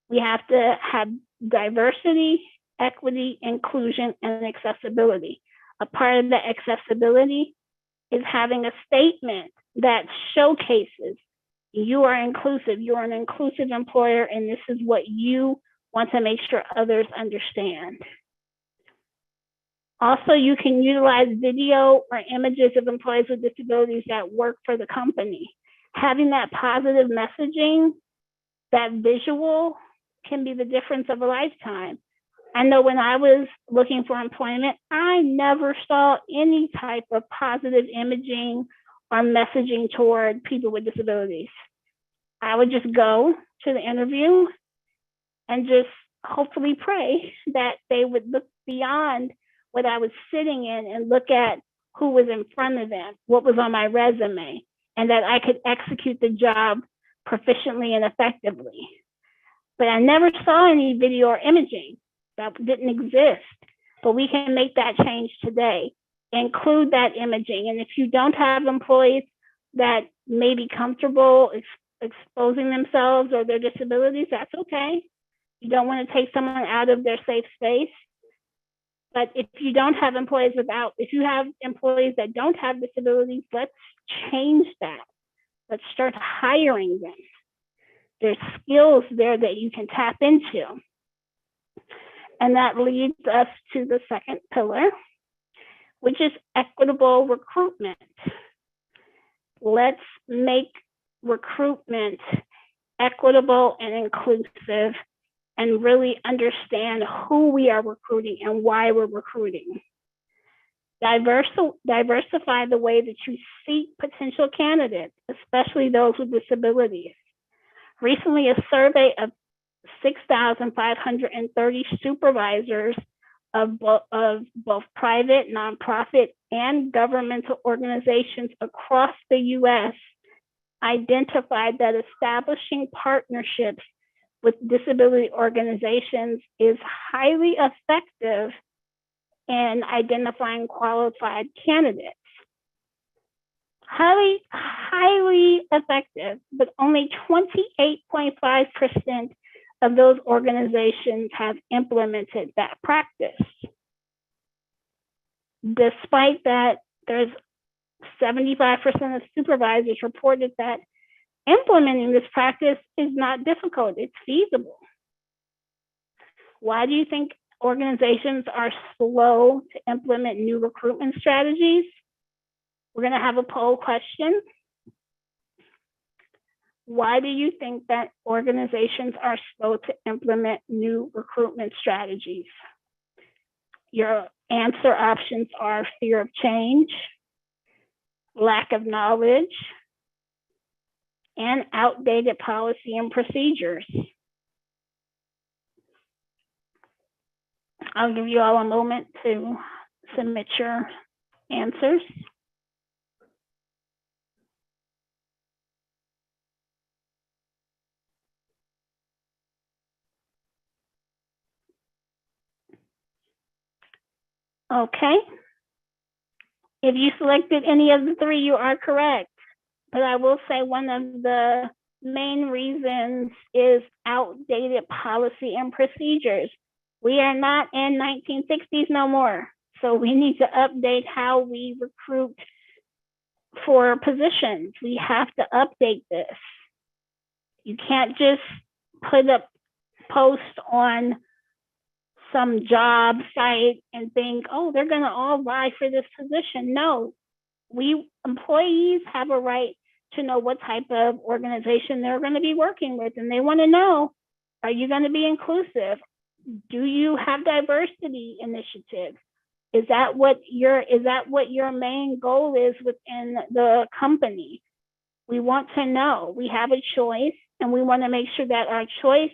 We have to have diversity, equity, inclusion, and accessibility. A part of the accessibility is having a statement that showcases you are inclusive, you're an inclusive employer, and this is what you want to make sure others understand. Also, you can utilize video or images of employees with disabilities that work for the company. Having that positive messaging, that visual, can be the difference of a lifetime. I know when I was looking for employment, I never saw any type of positive imaging or messaging toward people with disabilities. I would just go to the interview and just hopefully pray that they would look beyond what I was sitting in and look at who was in front of them, what was on my resume, and that I could execute the job proficiently and effectively. But I never saw any video or imaging. That didn't exist, but we can make that change today. Include that imaging. And if you don't have employees that may be comfortable exposing themselves or their disabilities, that's okay. You don't want to take someone out of their safe space. But if you don't have employees if you have employees that don't have disabilities, let's change that. Let's start hiring them. There's skills there that you can tap into. And that leads us to the second pillar, which is equitable recruitment. Let's make recruitment equitable and inclusive and really understand who we are recruiting and why we're recruiting. Diversify the way that you seek potential candidates, especially those with disabilities. Recently, a survey of 6,530 supervisors of both private, nonprofit, and governmental organizations across the U.S. identified that establishing partnerships with disability organizations is highly effective in identifying qualified candidates. Highly effective, but only 28.5% of those organizations have implemented that practice. Despite that, there's 75% of supervisors reported that implementing this practice is not difficult, it's feasible. Why do you think organizations are slow to implement new recruitment strategies? We're going to have a poll question. Why do you think that organizations are slow to implement new recruitment strategies? Your answer options are fear of change, lack of knowledge, and outdated policy and procedures. I'll give you all a moment to submit your answers. Okay. If you selected any of the three, you are correct. But I will say one of the main reasons is outdated policy and procedures. We are not in 1960s no more. So we need to update how we recruit for positions. We have to update this. You can't just put a post on some job site and think, oh, they're gonna all vie for this position. No, we employees have a right to know what type of organization they're gonna be working with. And they wanna know, are you gonna be inclusive? Do you have diversity initiatives? Is that what your main goal is within the company? We want to know. We have a choice, and we want to make sure that our choice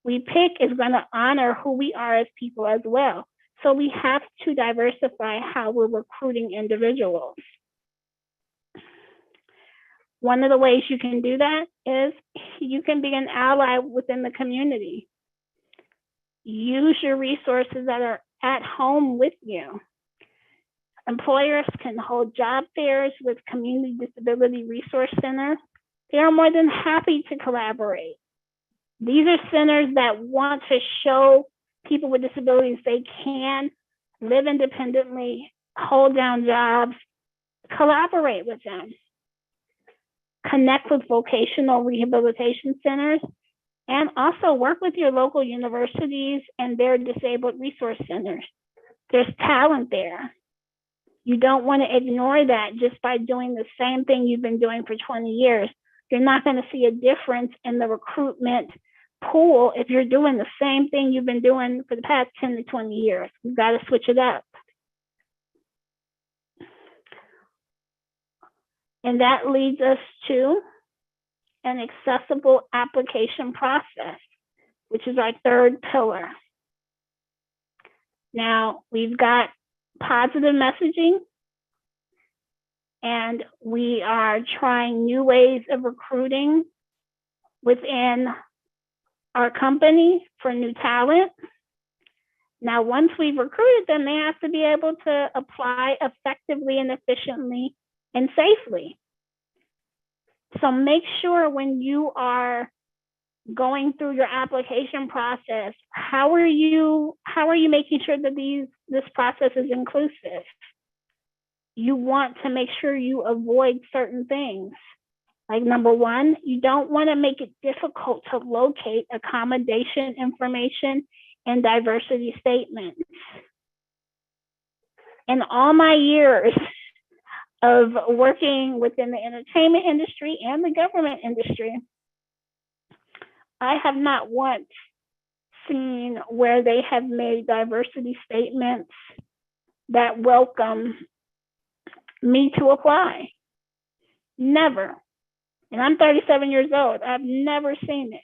we pick is going to honor who we are as people as well. So we have to diversify how we're recruiting individuals. One of the ways you can do that is you can be an ally within the community. Use your resources that are at home with you. Employers can hold job fairs with Community Disability Resource Center. They are more than happy to collaborate. These are centers that want to show people with disabilities they can live independently, hold down jobs, collaborate with them. Connect with vocational rehabilitation centers, and also work with your local universities and their disabled resource centers. There's talent there. You don't want to ignore that just by doing the same thing you've been doing for 20 years. You're not going to see a difference in the recruitment pool if you're doing the same thing you've been doing for the past 10 to 20 years. You've got to switch it up. And that leads us to an accessible application process, which is our third pillar. Now, we've got positive messaging, and we are trying new ways of recruiting within our company for new talent. Now, once we've recruited them, they have to be able to apply effectively and efficiently and safely. So make sure when you are going through your application process, how are you making sure that this process is inclusive? You want to make sure you avoid certain things. Like number one, you don't want to make it difficult to locate accommodation information and diversity statements. In all my years of working within the entertainment industry and the government industry, I have not once seen where they have made diversity statements that welcome me to apply. Never. And I'm 37 years old. I've never seen it.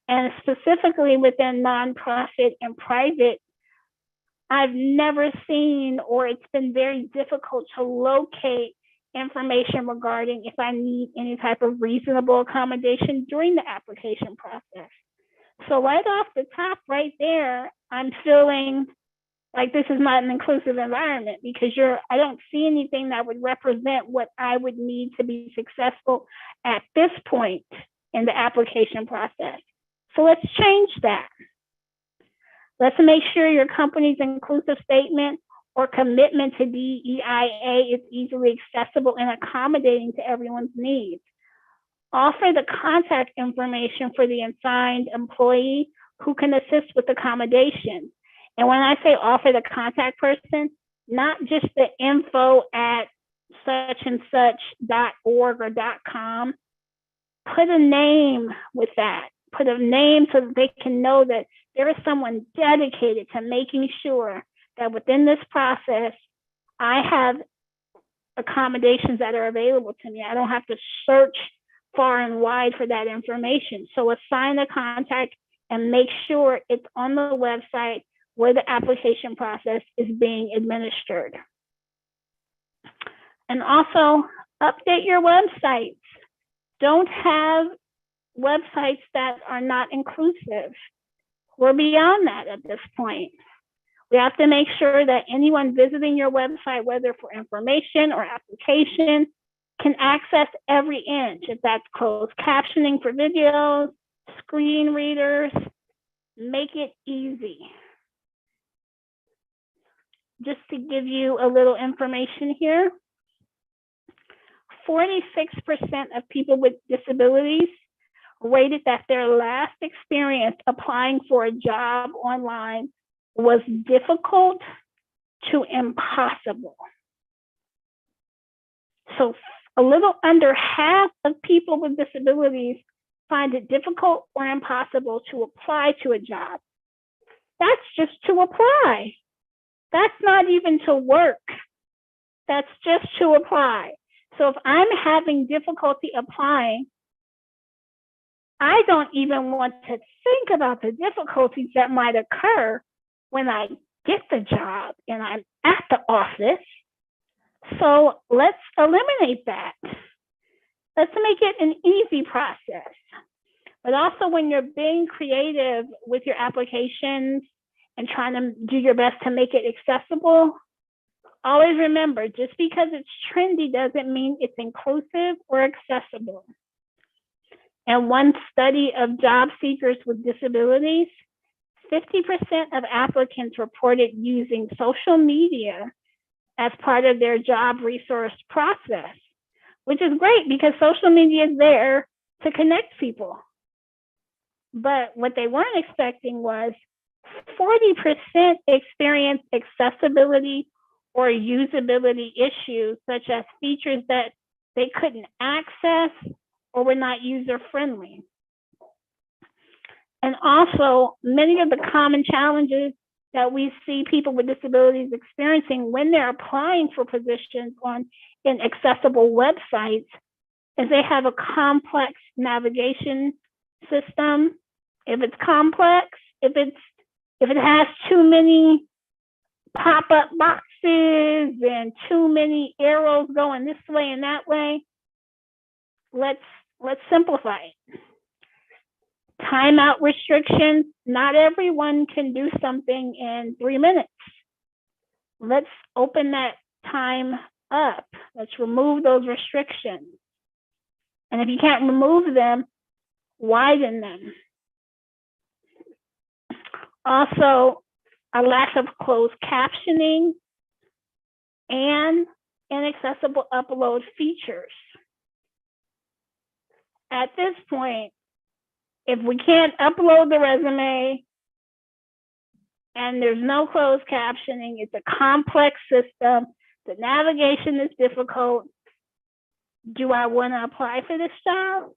And specifically within nonprofit and private, I've never seen, or it's been very difficult to locate information regarding if I need any type of reasonable accommodation during the application process. So right off the top right there, I'm feeling like this is not an inclusive environment because I don't see anything that would represent what I would need to be successful at this point in the application process. So let's change that. Let's make sure your company's inclusive statement or commitment to DEIA is easily accessible and accommodating to everyone's needs. Offer the contact information for the assigned employee who can assist with accommodation. And when I say offer the contact person, not just the info@such-and-such.org or .com, put a name with that. Put a name so that they can know that there is someone dedicated to making sure that within this process, I have accommodations that are available to me. I don't have to search far and wide for that information. So assign a contact and make sure it's on the website where the application process is being administered. And also update your websites. Don't have websites that are not inclusive. We're beyond that at this point. We have to make sure that anyone visiting your website, whether for information or application, can access every inch. If that's closed captioning for videos, screen readers, make it easy. Just to give you a little information here, 46% of people with disabilities rated that their last experience applying for a job online was difficult to impossible. So a little under half of people with disabilities find it difficult or impossible to apply to a job. That's just to apply. That's not even to work. That's just to apply. So if I'm having difficulty applying, I don't even want to think about the difficulties that might occur when I get the job and I'm at the office. So let's eliminate that. Let's make it an easy process. But also when you're being creative with your applications and trying to do your best to make it accessible, always remember, just because it's trendy doesn't mean it's inclusive or accessible. And one study of job seekers with disabilities, 50% of applicants reported using social media as part of their job resource process, which is great because social media is there to connect people. But what they weren't expecting was 40% experienced accessibility or usability issues, such as features that they couldn't access or were not user-friendly. And also, many of the common challenges that we see people with disabilities experiencing when they're applying for positions in accessible websites is they have a complex navigation system. If it's complex, if it has too many pop-up boxes and too many arrows going this way and that way, let's simplify it. Timeout restrictions. Not everyone can do something in 3 minutes. Let's open that time up. Let's remove those restrictions. And if you can't remove them, widen them. Also, a lack of closed captioning and inaccessible upload features. At this point, if we can't upload the resume and there's no closed captioning, it's a complex system, the navigation is difficult, do I want to apply for this job?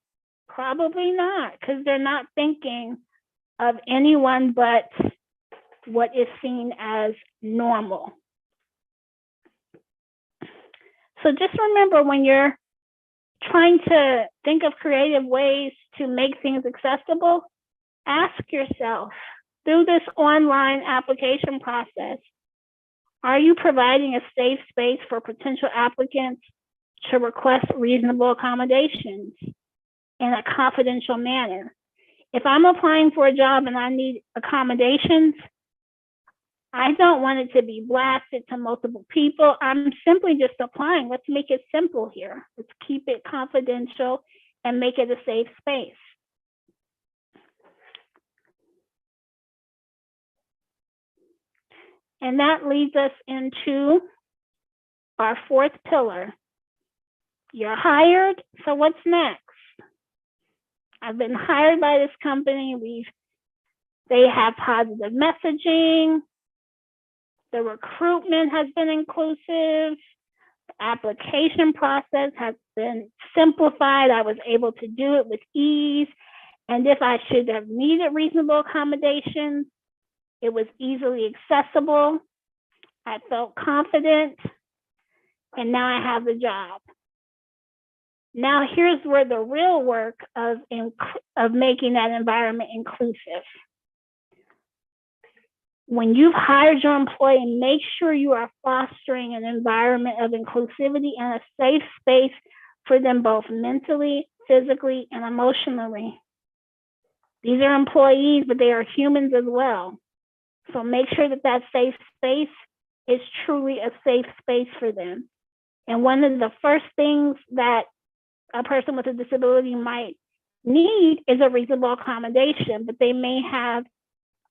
Probably not, because they're not thinking of anyone but what is seen as normal. So just remember, when you're trying to think of creative ways to make things accessible, ask yourself, through this online application process, are you providing a safe space for potential applicants to request reasonable accommodations in a confidential manner. If I'm applying for a job and I need accommodations, I don't want it to be blasted to multiple people. I'm simply just applying. Let's make it simple here. Let's keep it confidential and make it a safe space. And that leads us into our fourth pillar. You're hired, so what's next? I've been hired by this company. They have positive messaging. The recruitment has been inclusive. The application process has been simplified. I was able to do it with ease. And if I should have needed reasonable accommodations, it was easily accessible. I felt confident, and now I have the job. Now here's where the real work of making that environment inclusive. When you've hired your employee, make sure you are fostering an environment of inclusivity and a safe space for them both mentally, physically, and emotionally. These are employees, but they are humans as well. So make sure that that safe space is truly a safe space for them. And one of the first things that a person with a disability might need is a reasonable accommodation, but they may have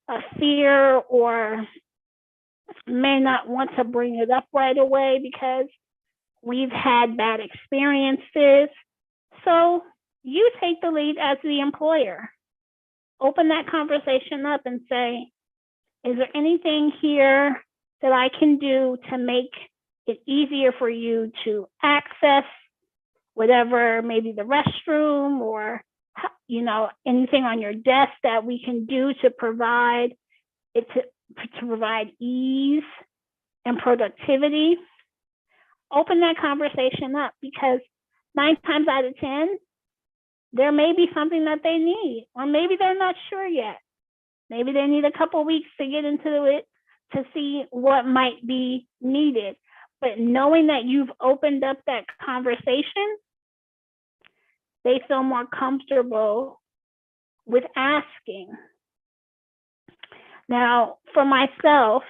a fear or may not want to bring it up right away because we've had bad experiences. So you take the lead as the employer. Open that conversation up and say, is there anything here that I can do to make it easier for you to access whatever, maybe the restroom or, you know, anything on your desk that we can do to provide it to provide ease and productivity. Open that conversation up, because 9 times out of 10, there may be something that they need, or maybe they're not sure yet. Maybe they need a couple weeks to get into it to see what might be needed. But knowing that you've opened up that conversation, they feel more comfortable with asking. Now, for myself,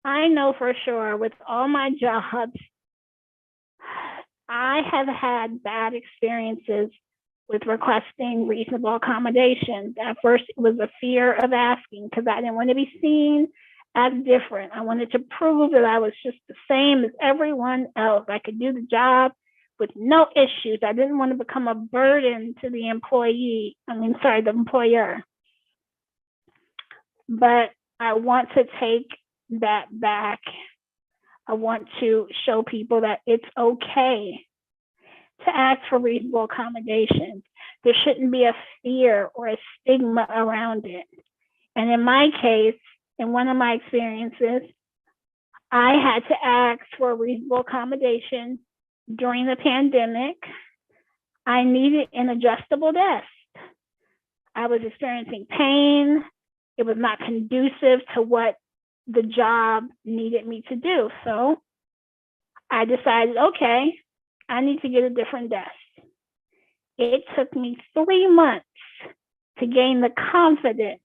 I know for sure with all my jobs, I have had bad experiences with requesting reasonable accommodations. At first, it was a fear of asking because I didn't want to be seen as different. I wanted to prove that I was just the same as everyone else. I could do the job with no issues. I didn't want to become a burden to the the employer. But I want to take that back. I want to show people that it's okay to ask for reasonable accommodations. There shouldn't be a fear or a stigma around it. And in my case, in one of my experiences, I had to ask for a reasonable accommodation during the pandemic. I needed an adjustable desk. I was experiencing pain. It was not conducive to what the job needed me to do. So I decided, okay, I need to get a different desk. It took me 3 months to gain the confidence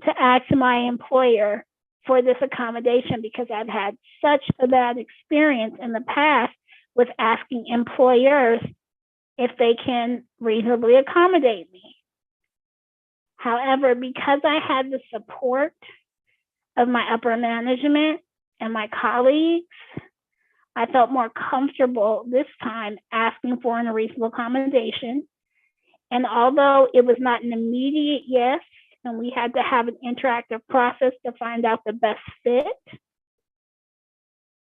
to ask my employer for this accommodation, because I've had such a bad experience in the past with asking employers if they can reasonably accommodate me. However, because I had the support of my upper management and my colleagues, I felt more comfortable this time asking for a reasonable accommodation. And although it was not an immediate yes, and we had to have an interactive process to find out the best fit,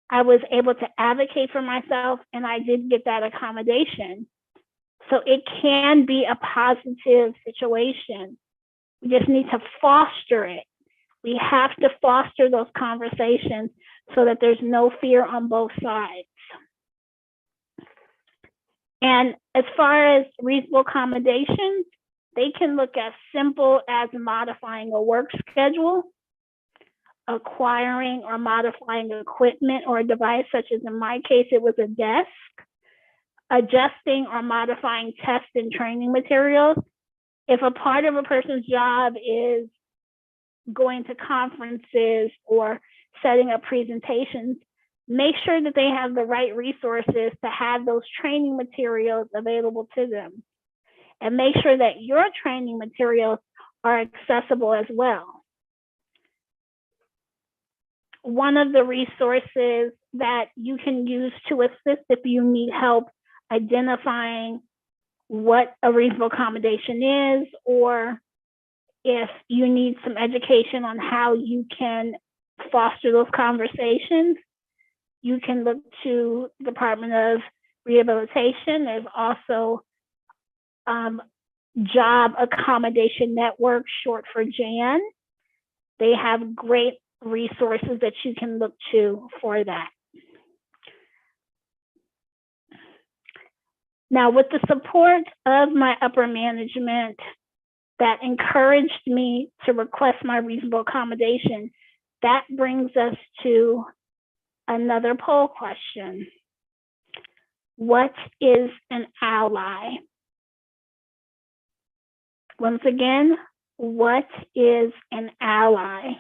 I was able to advocate for myself, and I did get that accommodation. So it can be a positive situation. We just need to foster it. We have to foster those conversations so that there's no fear on both sides. And as far as reasonable accommodations, they can look as simple as modifying a work schedule, acquiring or modifying equipment or a device, such as in my case, it was a desk, adjusting or modifying test and training materials. If a part of a person's job is going to conferences or setting up presentations, make sure that they have the right resources to have those training materials available to them. And make sure that your training materials are accessible as well. One of the resources that you can use to assist if you need help identifying what a reasonable accommodation is, or if you need some education on how you can foster those conversations, you can look to the Department of Rehabilitation. There's also Job Accommodation Network, short for JAN. They have great resources that you can look to for that. Now, with the support of my upper management that encouraged me to request my reasonable accommodation, that brings us to another poll question. What is an ally? Once again, what is an ally?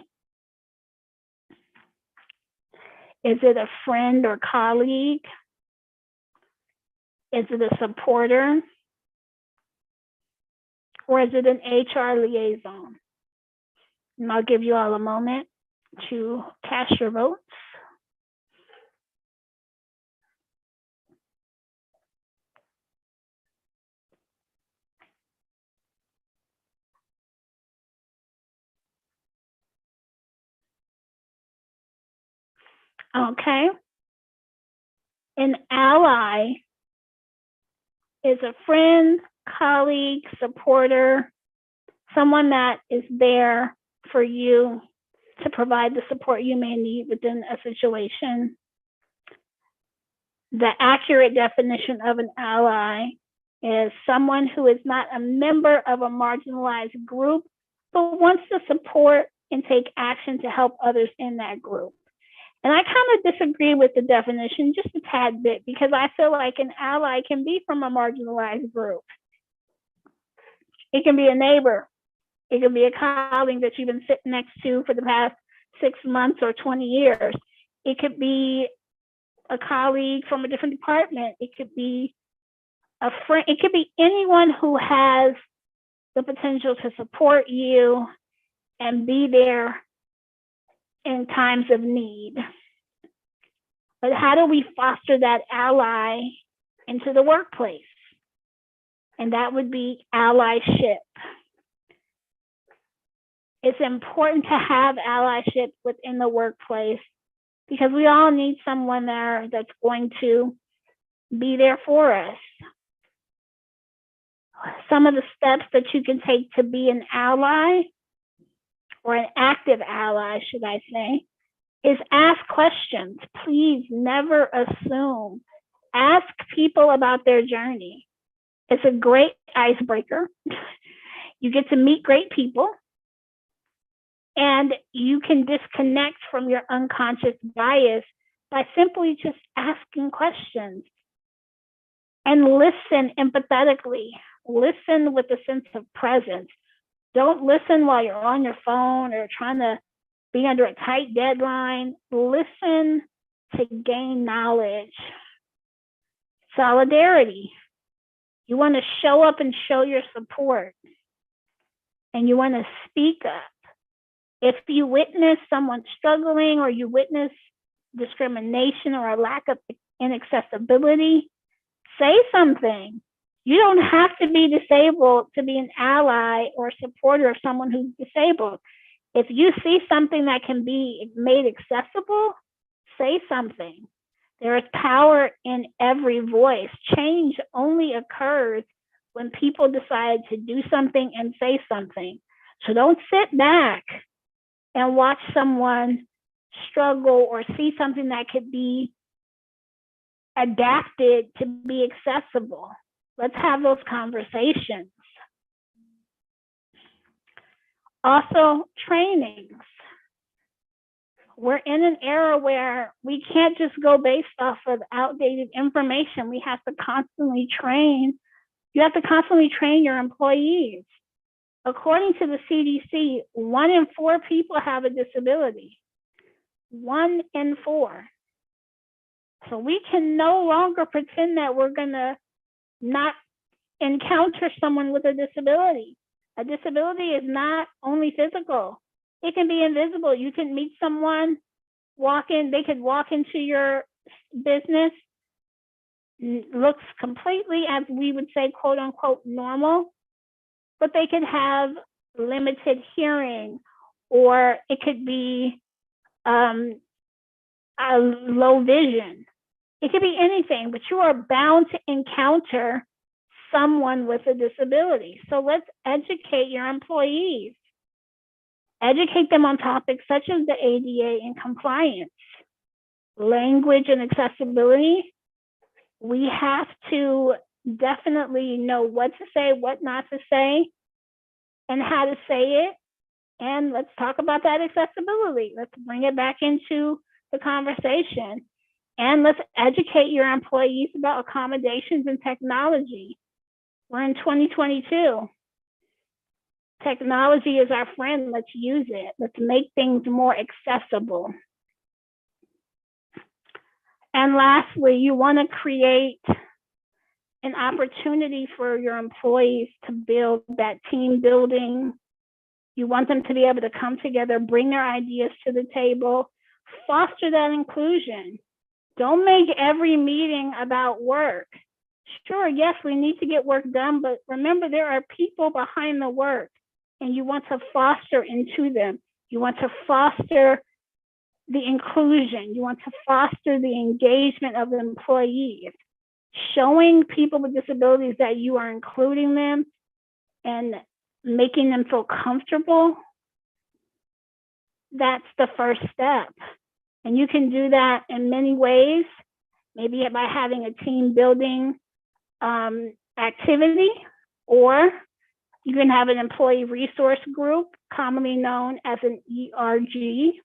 Is it a friend or colleague? Is it a supporter? Or is it an HR liaison? And I'll give you all a moment to cast your votes. Okay. An ally is a friend, colleague, supporter, someone that is there for you to provide the support you may need within a situation. The accurate definition of an ally is someone who is not a member of a marginalized group, but wants to support and take action to help others in that group. And I kind of disagree with the definition just a tad bit, because I feel like an ally can be from a marginalized group. It can be a neighbor. It can be a colleague that you've been sitting next to for the past 6 months or 20 years. It could be a colleague from a different department. It could be a friend. It could be anyone who has the potential to support you and be there in times of need. But how do we foster that ally into the workplace? And that would be allyship. It's important to have allyship within the workplace because we all need someone there that's going to be there for us. Some of the steps that you can take to be an ally, or an active ally, should I say, is ask questions. Please never assume. Ask people about their journey. It's a great icebreaker. You get to meet great people, and you can disconnect from your unconscious bias by simply just asking questions. And listen empathetically. Listen with a sense of presence. Don't listen while you're on your phone or trying to be under a tight deadline. Listen to gain knowledge. Solidarity. You want to show up and show your support. And you want to speak up. If you witness someone struggling, or you witness discrimination or a lack of inaccessibility, say something. You don't have to be disabled to be an ally or supporter of someone who's disabled. If you see something that can be made accessible, say something. There is power in every voice. Change only occurs when people decide to do something and say something. So don't sit back and watch someone struggle or see something that could be adapted to be accessible. Let's have those conversations. Also, trainings. We're in an era where we can't just go based off of outdated information. We have to constantly train. You have to constantly train your employees. According to the CDC, 1 in 4 people have a disability. 1 in 4. So we can no longer pretend that we're gonna not encounter someone with a disability. A disability is not only physical. It can be invisible. You can meet someone, they could walk into your business, looks completely, as we would say, quote unquote, normal, but they could have limited hearing, or it could be a low vision. It could be anything, but you are bound to encounter someone with a disability. So let's educate your employees. Educate them on topics such as the ADA and compliance, language and accessibility. We have to definitely know what to say, what not to say, and how to say it. And let's talk about that accessibility. Let's bring it back into the conversation. And let's educate your employees about accommodations and technology. We're in 2022. Technology is our friend. Let's use it. Let's make things more accessible. And lastly, you want to create an opportunity for your employees to build that team building. You want them to be able to come together, bring their ideas to the table, foster that inclusion. Don't make every meeting about work. Sure, yes, we need to get work done, but remember there are people behind the work, and you want to foster into them. You want to foster the inclusion. You want to foster the engagement of the employees. Showing people with disabilities that you are including them and making them feel comfortable, that's the first step. And you can do that in many ways, maybe by having a team building activity, or you can have an employee resource group, commonly known as an ERG,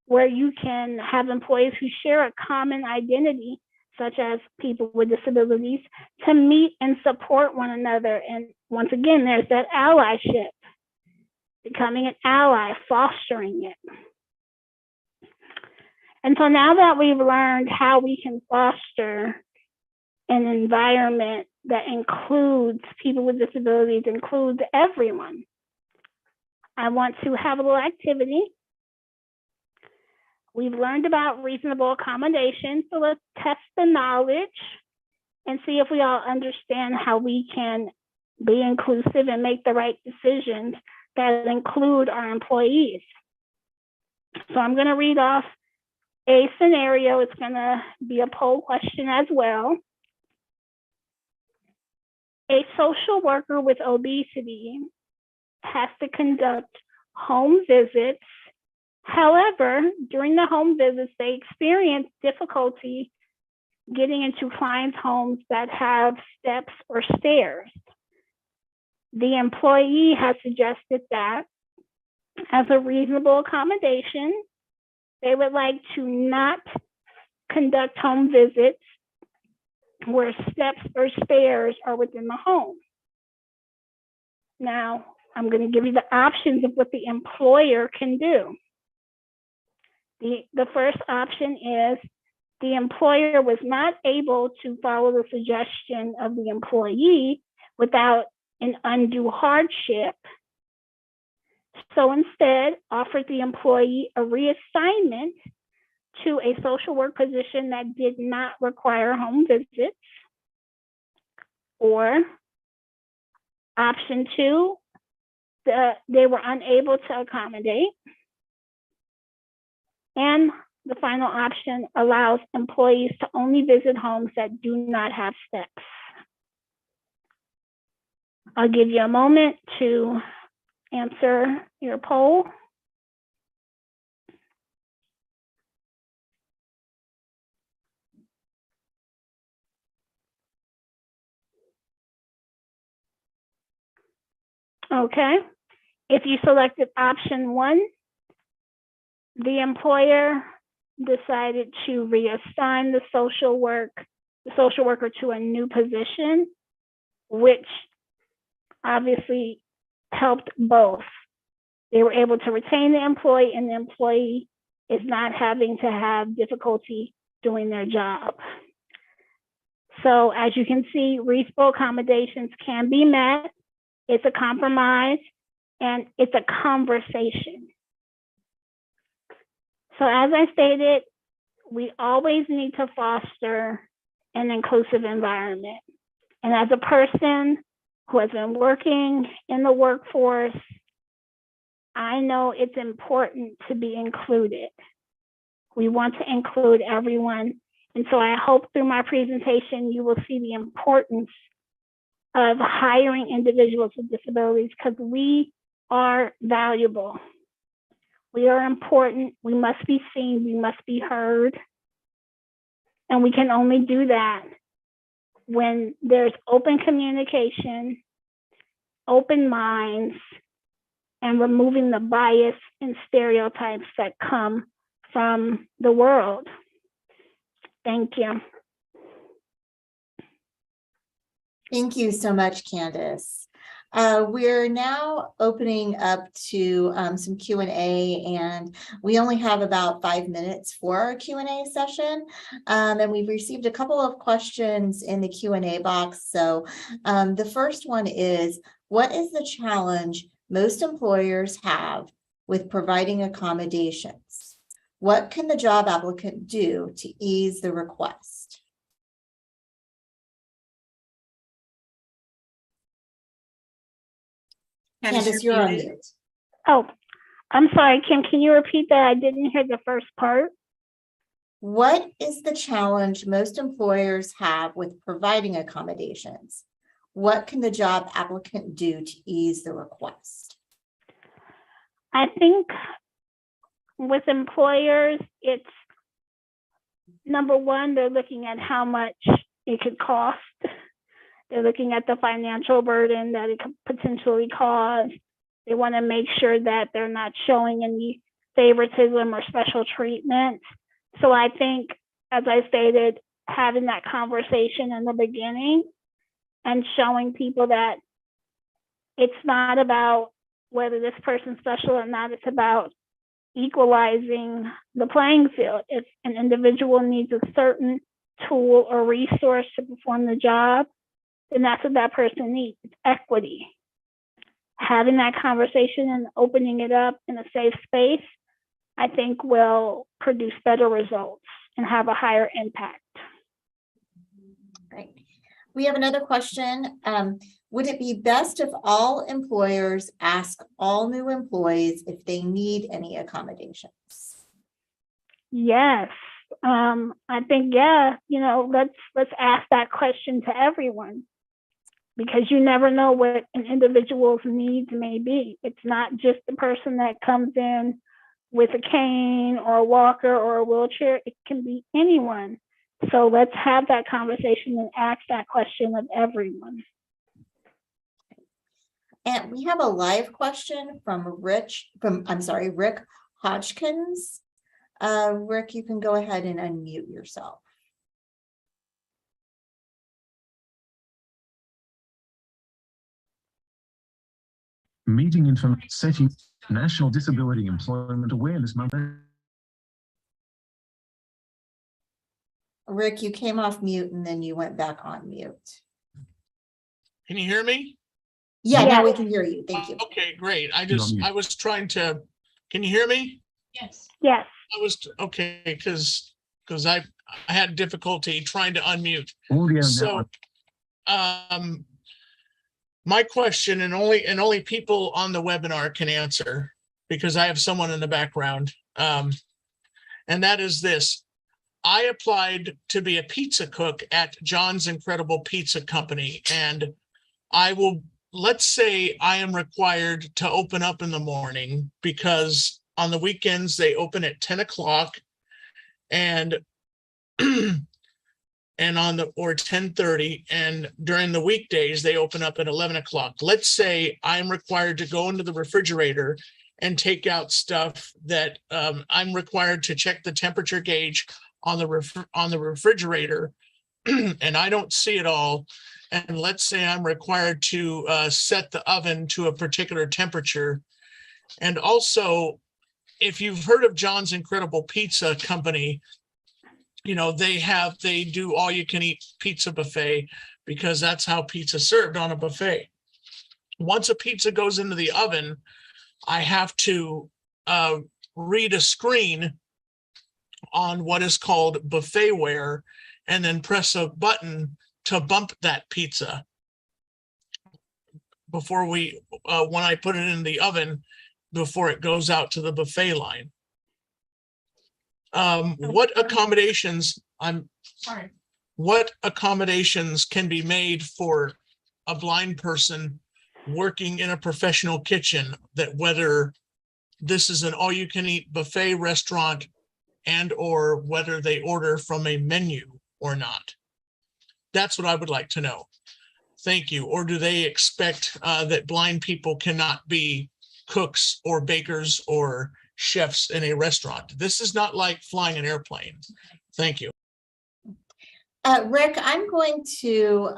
where you can have employees who share a common identity, such as people with disabilities, to meet and support one another. And once again, there's that allyship, becoming an ally, fostering it. And so now that we've learned how we can foster an environment that includes people with disabilities, includes everyone, I want to have a little activity. We've learned about reasonable accommodation, so let's test the knowledge and see if we all understand how we can be inclusive and make the right decisions that include our employees. So I'm going to read off a scenario. It's going to be a poll question as well. A social worker with obesity has to conduct home visits. However, during the home visits, they experience difficulty getting into clients' homes that have steps or stairs. The employee has suggested that as a reasonable accommodation, they would like to not conduct home visits where steps or stairs are within the home. Now, I'm going to give you the options of what the employer can do. The first option is the employer was not able to follow the suggestion of the employee without an undue hardship. So instead, offered the employee a reassignment to a social work position that did not require home visits. Or option 2, they were unable to accommodate. And the final option allows employees to only visit homes that do not have steps. I'll give you a moment to answer your poll. Okay. If you selected option 1, the employer decided to reassign the social worker to a new position, which obviously helped both. They were able to retain the employee, and the employee is not having to have difficulty doing their job. So as you can see, reasonable accommodations can be met. It's a compromise, and it's a conversation. So as I stated, we always need to foster an inclusive environment. And as a person who has been working in the workforce, I know it's important to be included. We want to include everyone. And so I hope through my presentation, you will see the importance of hiring individuals with disabilities, because we are valuable. We are important. We must be seen. We must be heard. And we can only do that when there's open communication, open minds, and removing the bias and stereotypes that come from the world. Thank you. Thank you so much, Candace. We're now opening up to some Q&A, and we only have about 5 minutes for our Q&A session. And we've received a couple of questions in the Q&A box. So the first one is, what is the challenge most employers have with providing accommodations? What can the job applicant do to ease the request? Candace, you're on mute. Oh, I'm sorry, Kim, can you repeat that? I didn't hear the first part. What is the challenge most employers have with providing accommodations? What can the job applicant do to ease the request? I think with employers, it's number one, they're looking at how much it could cost. They're looking at the financial burden that it could potentially cause. They want to make sure that they're not showing any favoritism or special treatment. So I think, as I stated, having that conversation in the beginning and showing people that it's not about whether this person's special or not, it's about equalizing the playing field. If an individual needs a certain tool or resource to perform the job, then that's what that person needs. It's equity. Having that conversation and opening it up in a safe space, I think will produce better results and have a higher impact. Right. We have another question. Would it be best if all employers ask all new employees if they need any accommodations? Yes. I think, yeah, let's ask that question to everyone, because you never know what an individual's needs may be. It's not just the person that comes in with a cane or a walker or a wheelchair. It can be anyone. So let's have that conversation and ask that question of everyone. And we have a live question from Rick Hodgkins. Rick, you can go ahead and unmute yourself. Meeting information setting National Disability Employment Awareness Month. Rick, you came off mute and then you went back on mute. Can you hear me? Yeah, now we can hear you. Thank you. Okay, great. I was trying to, can you hear me? Yes. Yes. I was, okay, because I had difficulty trying to unmute. Audio So, my question, and only people on the webinar can answer, because I have someone in the background. And that is this. I applied to be a pizza cook at John's Incredible Pizza Company, and let's say I am required to open up in the morning, because on the weekends they open at 10 o'clock and or 10:30, and during the weekdays they open up at 11 o'clock. Let's say I'm required to go into the refrigerator and take out stuff that I'm required to check the temperature gauge on the refrigerator and I don't see it all. And let's say I'm required to set the oven to a particular temperature. And also, if you've heard of John's Incredible Pizza Company, you know, they do all you can eat pizza buffet because that's how pizza's served on a buffet. Once a pizza goes into the oven, I have to read a screen on what is called buffetware and then press a button to bump that pizza before when I put it in the oven before it goes out to the buffet line. What accommodations can be made for a blind person working in a professional kitchen, that whether this is an all-you-can-eat buffet restaurant and or whether they order from a menu or not? That's what I would like to know. Thank you. Or do they expect that blind people cannot be cooks or bakers or chefs in a restaurant? This is not like flying an airplane. Thank you. Rick, I'm going to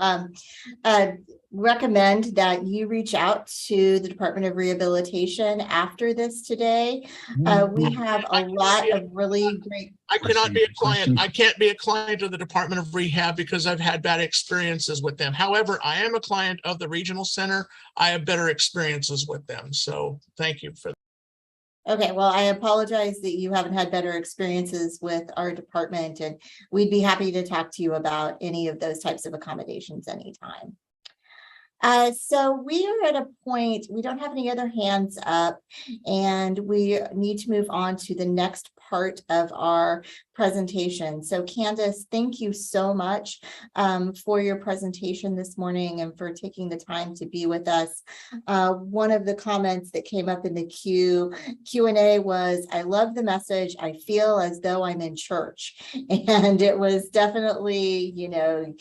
recommend that you reach out to the Department of Rehabilitation after this today. We have a lot of really great. I cannot be a client. I can't be a client of the Department of Rehab because I've had bad experiences with them. However, I am a client of the regional center. I have better experiences with them. So thank you for that. Okay, well, I apologize that you haven't had better experiences with our department, and we'd be happy to talk to you about any of those types of accommodations anytime. So we are at a point, we don't have any other hands up, and we need to move on to the next part of our presentation. So Candace, thank you so much for your presentation this morning and for taking the time to be with us. One of the comments that came up in the Q&A was, I love the message. I feel as though I'm in church. And it was definitely, you know,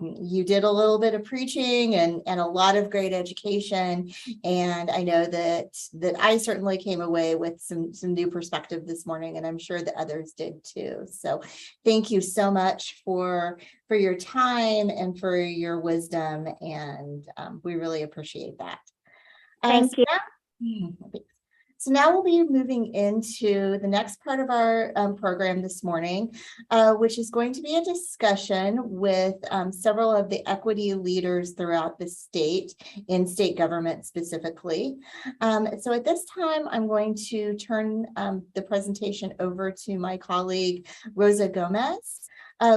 you did a little bit of preaching and a lot of great education. And I know that I certainly came away with some new perspective this morning, and I'm sure that others did too. So thank you so much for your time and for your wisdom, and we really appreciate that. Thank you. So now we'll be moving into the next part of our program this morning, which is going to be a discussion with several of the equity leaders throughout the state, in state government specifically. So at this time, I'm going to turn the presentation over to my colleague, Rosa Gomez.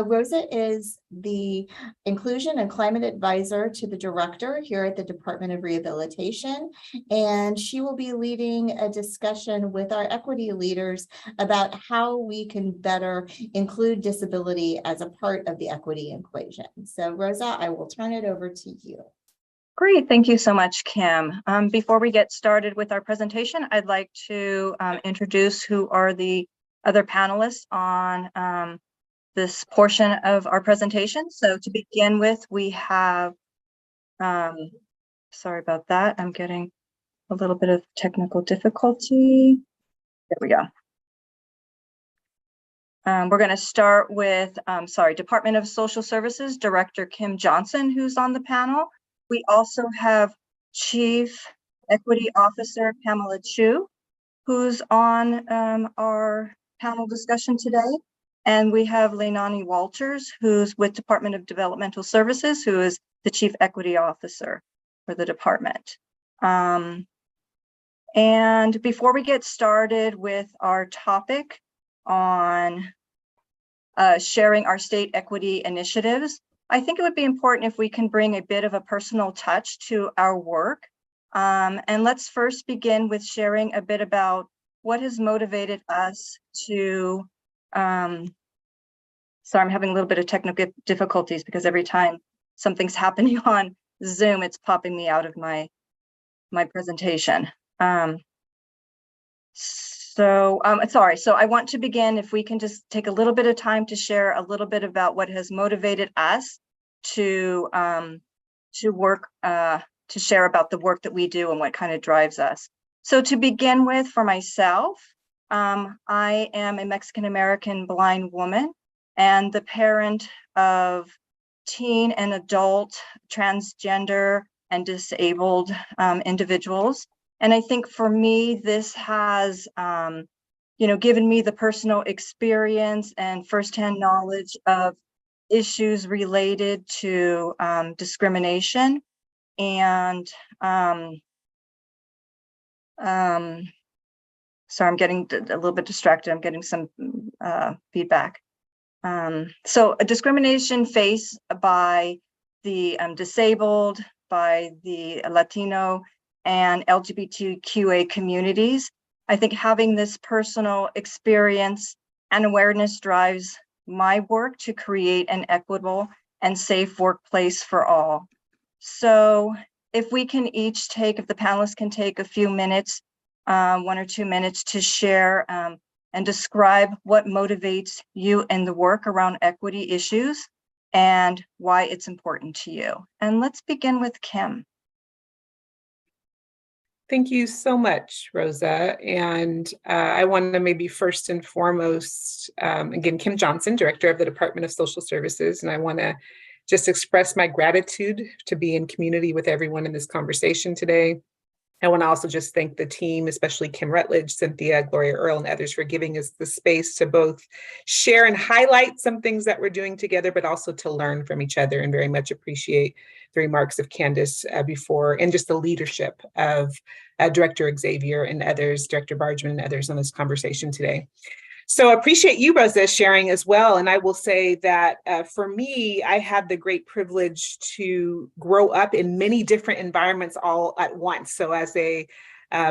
Rosa is the Inclusion and Climate Advisor to the Director here at the Department of Rehabilitation, and she will be leading a discussion with our equity leaders about how we can better include disability as a part of the equity equation. So Rosa, I will turn it over to you. Great, thank you so much, Kim. Before we get started with our presentation, I'd like to introduce who are the other panelists on this portion of our presentation. So to begin with, we have, sorry about that, I'm getting a little bit of technical difficulty. There we go. We're going to start with, Department of Social Services Director Kim Johnson, who's on the panel. We also have Chief Equity Officer Pamela Chu, who's on our panel discussion today. And we have Leilani Walters, who's with Department of Developmental Services, who is the Chief Equity Officer for the department. And before we get started with our topic on sharing our state equity initiatives, I think it would be important if we can bring a bit of a personal touch to our work. And let's first begin with sharing a bit about what has motivated us to sorry, I'm having a little bit of technical difficulties because every time something's happening on Zoom, it's popping me out of my presentation. Sorry, so I want to begin, if we can just take a little bit of time to share a little bit about what has motivated us to work, to share about the work that we do and what kind of drives us. So to begin with, for myself, I am a Mexican-American blind woman and the parent of teen and adult transgender and disabled individuals. And I think for me, this has, given me the personal experience and firsthand knowledge of issues related to discrimination and sorry, I'm getting a little bit distracted. I'm getting some feedback. So a discrimination faced by the disabled, by the Latino and LGBTQA communities. I think having this personal experience and awareness drives my work to create an equitable and safe workplace for all. So if we can each if the panelists can take a few minutes, 1 or 2 minutes to share and describe what motivates you in the work around equity issues and why it's important to you. And let's begin with Kim. Thank you so much, Rosa. And I want to maybe first and foremost, again, Kim Johnson, Director of the Department of Social Services, and I want to just express my gratitude to be in community with everyone in this conversation today. I want to also just thank the team, especially Kim Rutledge, Cynthia, Gloria Earl, and others for giving us the space to both share and highlight some things that we're doing together, but also to learn from each other, and very much appreciate the remarks of Candace before, and just the leadership of Director Xavier and others, Director Bargeman and others on this conversation today. So I appreciate you, Rosa, sharing as well. And I will say that for me, I had the great privilege to grow up in many different environments all at once. So as a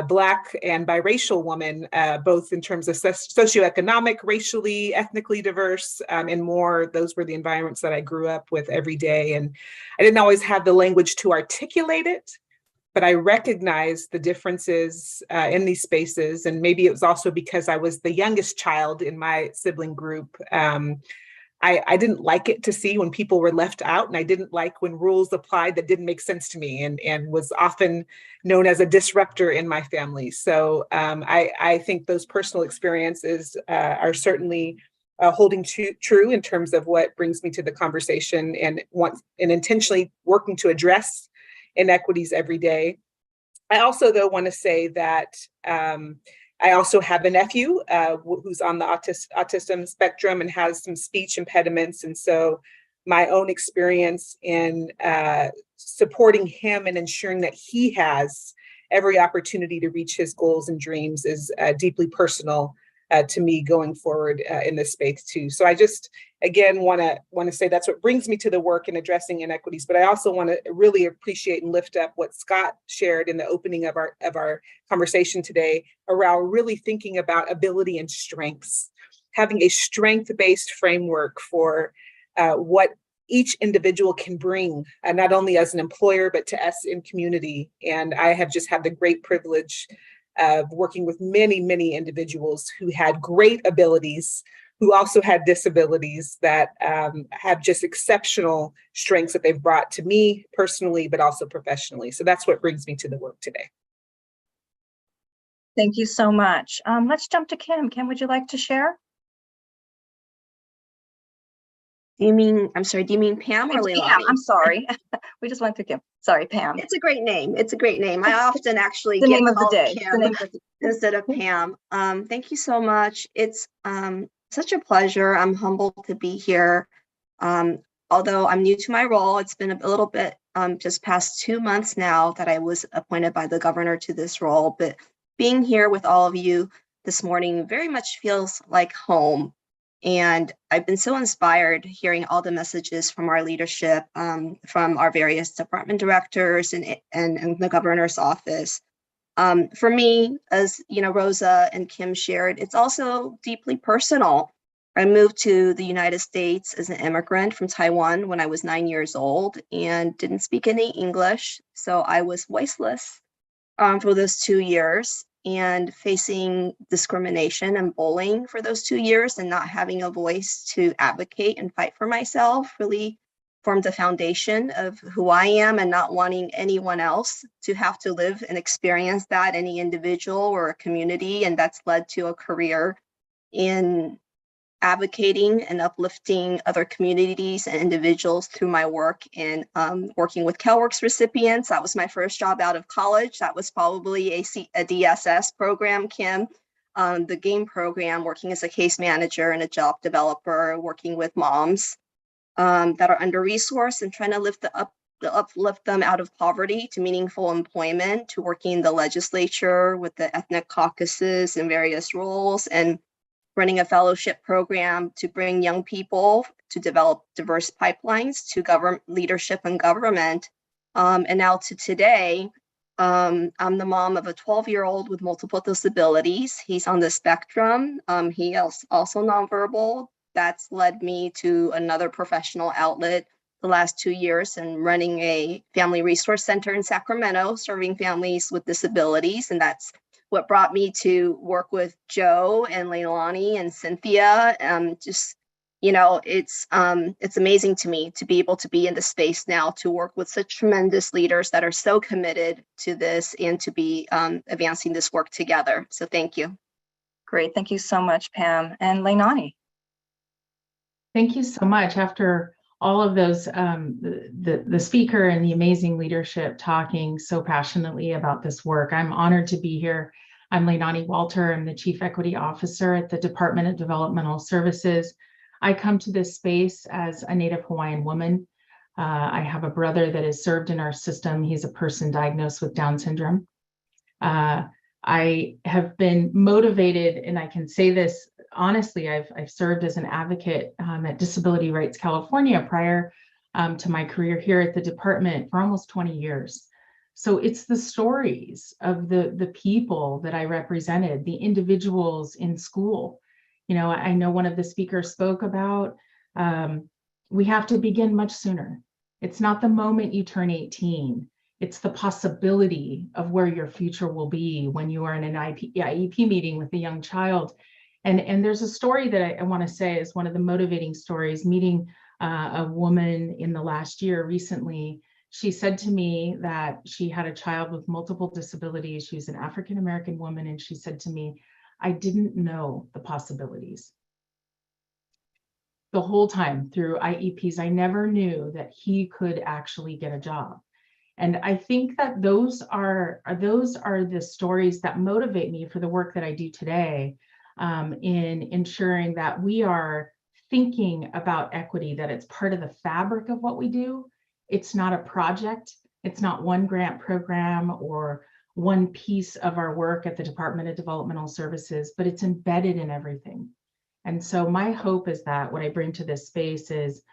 Black and biracial woman, both in terms of socioeconomic, racially, ethnically diverse, and more, those were the environments that I grew up with every day. And I didn't always have the language to articulate it, but I recognized the differences in these spaces. And maybe it was also because I was the youngest child in my sibling group. I didn't like it to see when people were left out, and I didn't like when rules applied that didn't make sense to me, and was often known as a disruptor in my family. So I think those personal experiences are certainly holding true in terms of what brings me to the conversation and intentionally working to address inequities every day. I also, though, want to say that I also have a nephew who's on the autism spectrum and has some speech impediments. And so my own experience in supporting him and ensuring that he has every opportunity to reach his goals and dreams is deeply personal to me going forward in this space too. So I just, again, want to say that's what brings me to the work in addressing inequities. But I also want to really appreciate and lift up what Scott shared in the opening of our conversation today around really thinking about ability and strengths, having a strength-based framework for what each individual can bring, not only as an employer, but to us in community. And I have just had the great privilege of working with many, many individuals who had great abilities, who also had disabilities that have just exceptional strengths that they've brought to me personally, but also professionally. So that's what brings me to the work today. Thank you so much. Let's jump to Kim. Kim, would you like to share? Do you mean Pam or Leilani? I'm sorry. We just went through Kim. Sorry, Pam. It's a great name. It's a great name. I often actually The get name of the called day. Kim The name of the instead of Pam. Thank you so much. It's such a pleasure. I'm humbled to be here. Although I'm new to my role, it's been a little bit just past 2 months now that I was appointed by the governor to this role. But being here with all of you this morning very much feels like home. And I've been so inspired hearing all the messages from our leadership, from our various department directors and the governor's office. For me, as you know, Rosa and Kim shared, it's also deeply personal. I moved to the United States as an immigrant from Taiwan when I was 9 years old and didn't speak any English. So I was voiceless for those 2 years, and facing discrimination and bullying for those 2 years and not having a voice to advocate and fight for myself really formed the foundation of who I am and not wanting anyone else to have to live and experience that, any individual or a community. And that's led to a career in advocating and uplifting other communities and individuals through my work in working with CalWorks recipients. That was my first job out of college. That was probably a DSS program, Kim. The GAME program, working as a case manager and a job developer, working with moms that are under-resourced and trying to uplift them out of poverty to meaningful employment, to working in the legislature with the ethnic caucuses in various roles, and running a fellowship program to bring young people to develop diverse pipelines to government leadership and government. And now to today, I'm the mom of a 12-year-old with multiple disabilities. He's on the spectrum. He is also nonverbal. That's led me to another professional outlet the last 2 years and running a family resource center in Sacramento, serving families with disabilities. And that's what brought me to work with Joe and Leilani and Cynthia. Just, you know, it's amazing to me to be able to be in the space now to work with such tremendous leaders that are so committed to this and to be advancing this work together. So thank you. Great. Thank you so much, Pam. And Leilani. Thank you so much. After all of those, the speaker and the amazing leadership talking so passionately about this work, I'm honored to be here. I'm Leilani Walter. I'm the Chief Equity Officer at the Department of Developmental Services. I come to this space as a Native Hawaiian woman. I have a brother that is served in our system. He's a person diagnosed with Down syndrome. I have been motivated, and I can say this honestly, I've served as an advocate at Disability Rights California prior to my career here at the department for almost 20 years. So it's the stories of the people that I represented, the individuals in school. You know, I know one of the speakers spoke about we have to begin much sooner. It's not the moment you turn 18. It's the possibility of where your future will be when you are in an IEP meeting with a young child. And there's a story that I want to say is one of the motivating stories, meeting a woman in the last year recently. She said to me that she had a child with multiple disabilities. She was an African-American woman. And she said to me, I didn't know the possibilities. The whole time through IEPs, I never knew that he could actually get a job. And I think that those are the stories that motivate me for the work that I do today, in ensuring that we are thinking about equity, that it's part of the fabric of what we do. It's not a project. It's not one grant program or one piece of our work at the Department of Developmental Services, but it's embedded in everything. And so my hope is that what I bring to this space is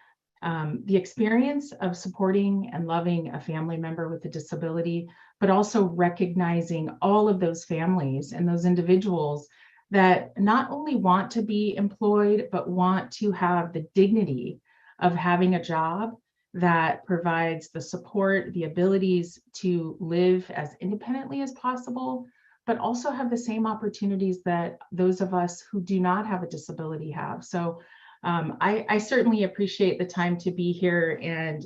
the experience of supporting and loving a family member with a disability, but also recognizing all of those families and those individuals that not only want to be employed, but want to have the dignity of having a job that provides the support, the abilities to live as independently as possible, but also have the same opportunities that those of us who do not have a disability have. So I certainly appreciate the time to be here, and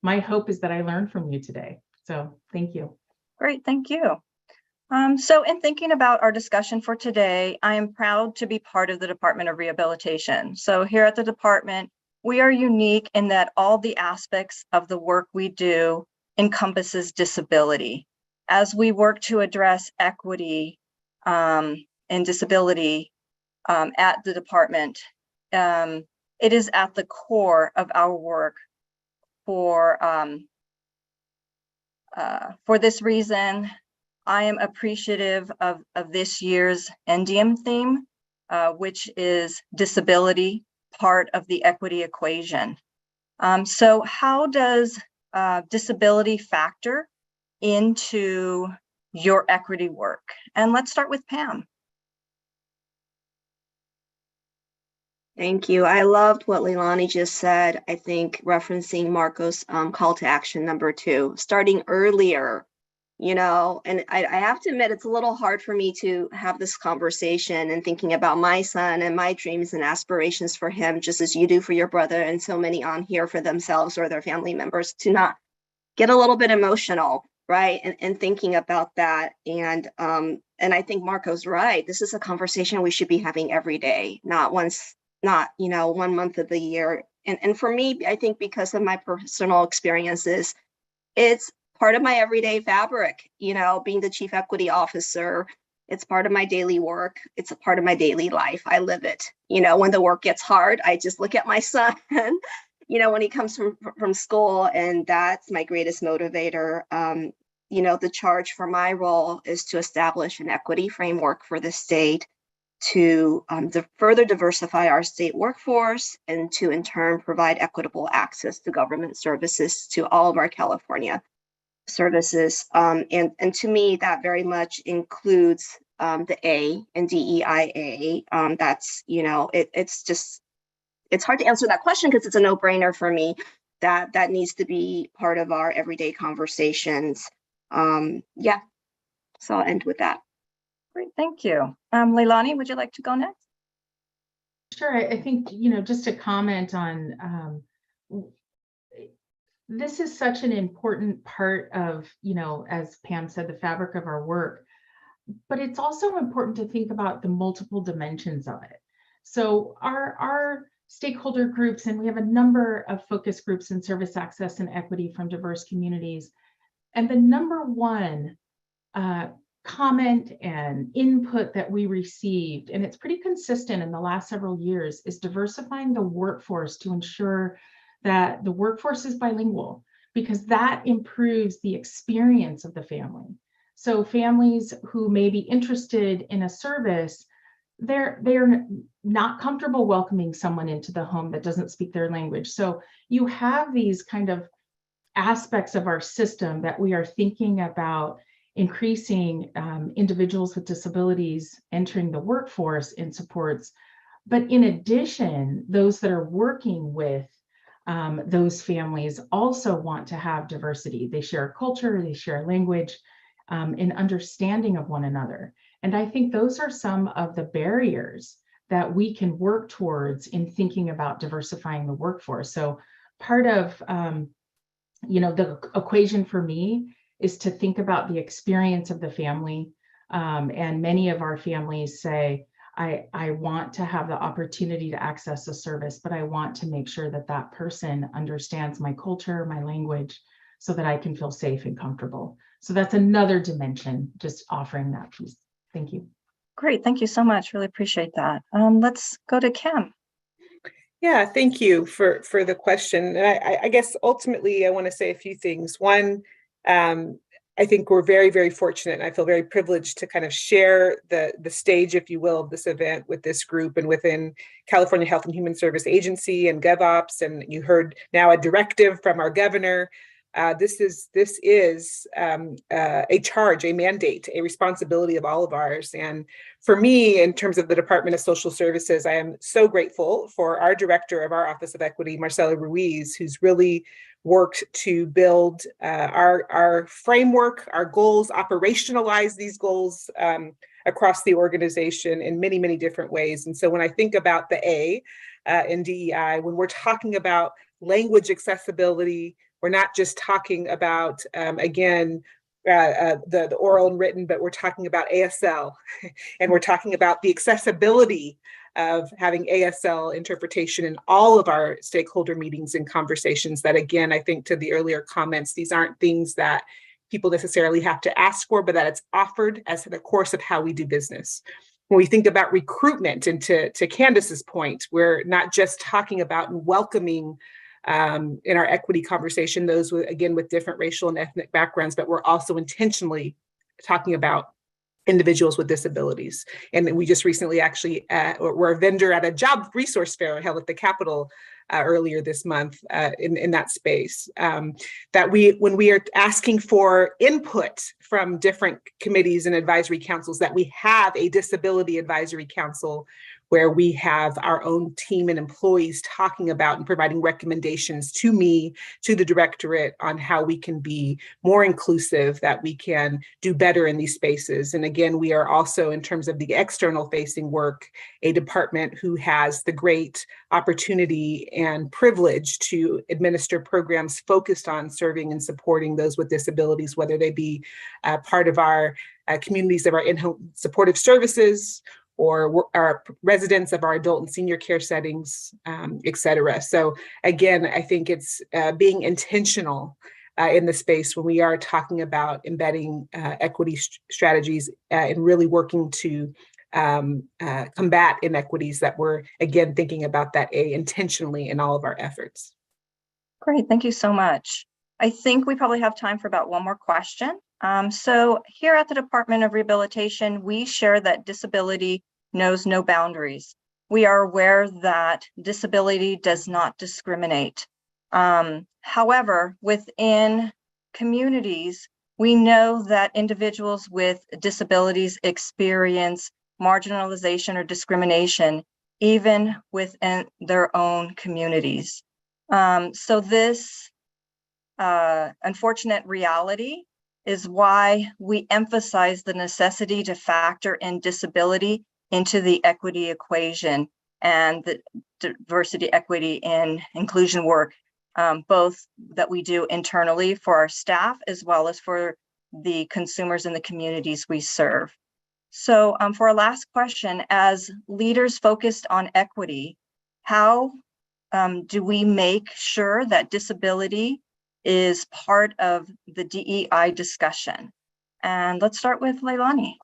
my hope is that I learned from you today. So thank you. Great, thank you. So in thinking about our discussion for today, I am proud to be part of the Department of Rehabilitation. So here at the department, we are unique in that all the aspects of the work we do encompasses disability. As we work to address equity and disability at the department, it is at the core of our work. For this reason, I am appreciative of this year's NDEAM theme, which is disability, part of the equity equation. So how does disability factor into your equity work? And let's start with Pam. Thank you. I loved what Leilani just said. I think referencing Marco's call to action number 2, starting earlier and I have to admit, it's a little hard for me to have this conversation and thinking about my son and my dreams and aspirations for him, just as you do for your brother and so many on here for themselves or their family members, to not get a little bit emotional, right? And thinking about that. And I think Marco's right. This is a conversation we should be having every day, not 1 month of the year. And for me, I think because of my personal experiences, it's part of my everyday fabric, being the chief equity officer. It's part of my daily work. It's a part of my daily life. I live it. When the work gets hard, I just look at my son, when he comes from school, and that's my greatest motivator. The charge for my role is to establish an equity framework for the state to further diversify our state workforce and to in turn provide equitable access to government services to all of our California services. And to me, that very much includes the A in DEIA. That's, it's hard to answer that question because it's a no-brainer for me that needs to be part of our everyday conversations. Yeah, so I'll end with that. Great, thank you. Leilani, would you like to go next? Sure. I think, just to comment on, this is such an important part of, as Pam said, the fabric of our work, but it's also important to think about the multiple dimensions of it. So our stakeholder groups, and we have a number of focus groups in service access and equity from diverse communities. And the number one comment and input that we received, and it's pretty consistent in the last several years, is diversifying the workforce to ensure that the workforce is bilingual, because that improves the experience of the family. So families who may be interested in a service, they're not comfortable welcoming someone into the home that doesn't speak their language. So you have these kind of aspects of our system that we are thinking about increasing individuals with disabilities entering the workforce in supports. But in addition, those that are working with those families also want to have diversity. They share a culture, they share a language, an understanding of one another. And I think those are some of the barriers that we can work towards in thinking about diversifying the workforce. So part of the equation for me is to think about the experience of the family. And many of our families say, I want to have the opportunity to access a service, but I want to make sure that that person understands my culture, my language, so that I can feel safe and comfortable. So that's another dimension, just offering that piece. Thank you. Great, thank you so much. Really appreciate that. Let's go to Kim. Yeah, thank you for the question. And I guess ultimately I want to say a few things. One, I think we're very, very fortunate, and I feel very privileged to kind of share the stage, if you will, of this event with this group and within California Health and Human Service Agency and GovOps. And you heard now a directive from our governor. This is a charge, a mandate, a responsibility of all of ours. And for me, in terms of the Department of Social Services, I am so grateful for our director of our Office of Equity, Marcela Ruiz, who's really worked to build our framework, our goals, operationalize these goals across the organization in many, many different ways. And so when I think about the A in DEI, when we're talking about language accessibility, we're not just talking about, again, the oral and written, but we're talking about ASL, and we're talking about the accessibility of having ASL interpretation in all of our stakeholder meetings and conversations. That, again, I think to the earlier comments, these aren't things that people necessarily have to ask for, but that it's offered as the course of how we do business. When we think about recruitment, and to Candace's point, we're not just talking about and welcoming in our equity conversation, those with, again, with different racial and ethnic backgrounds, but we're also intentionally talking about individuals with disabilities. And we just recently actually were a vendor at a job resource fair held at the Capitol earlier this month in that space. That when we are asking for input from different committees and advisory councils, that we have a disability advisory council where we have our own team and employees talking about and providing recommendations to me, to the directorate, on how we can be more inclusive, that we can do better in these spaces. And again, we are also, in terms of the external facing work, a department who has the great opportunity and privilege to administer programs focused on serving and supporting those with disabilities, whether they be part of our communities of our in-home supportive services, or our residents of our adult and senior care settings, et cetera. So again, I think it's being intentional in the space when we are talking about embedding equity strategies and really working to combat inequities, that we're, again, thinking about that intentionally in all of our efforts. Great, thank you so much. I think we probably have time for about one more question. So here at the Department of Rehabilitation, we share that disability knows no boundaries. We are aware that disability does not discriminate. However, within communities, we know that individuals with disabilities experience marginalization or discrimination, even within their own communities. So this unfortunate reality is why we emphasize the necessity to factor in disability into the equity equation and the diversity, equity, and inclusion work, both that we do internally for our staff as well as for the consumers in the communities we serve. So for our last question, as leaders focused on equity, how do we make sure that disability is part of the DEI discussion? And let's start with Leilani.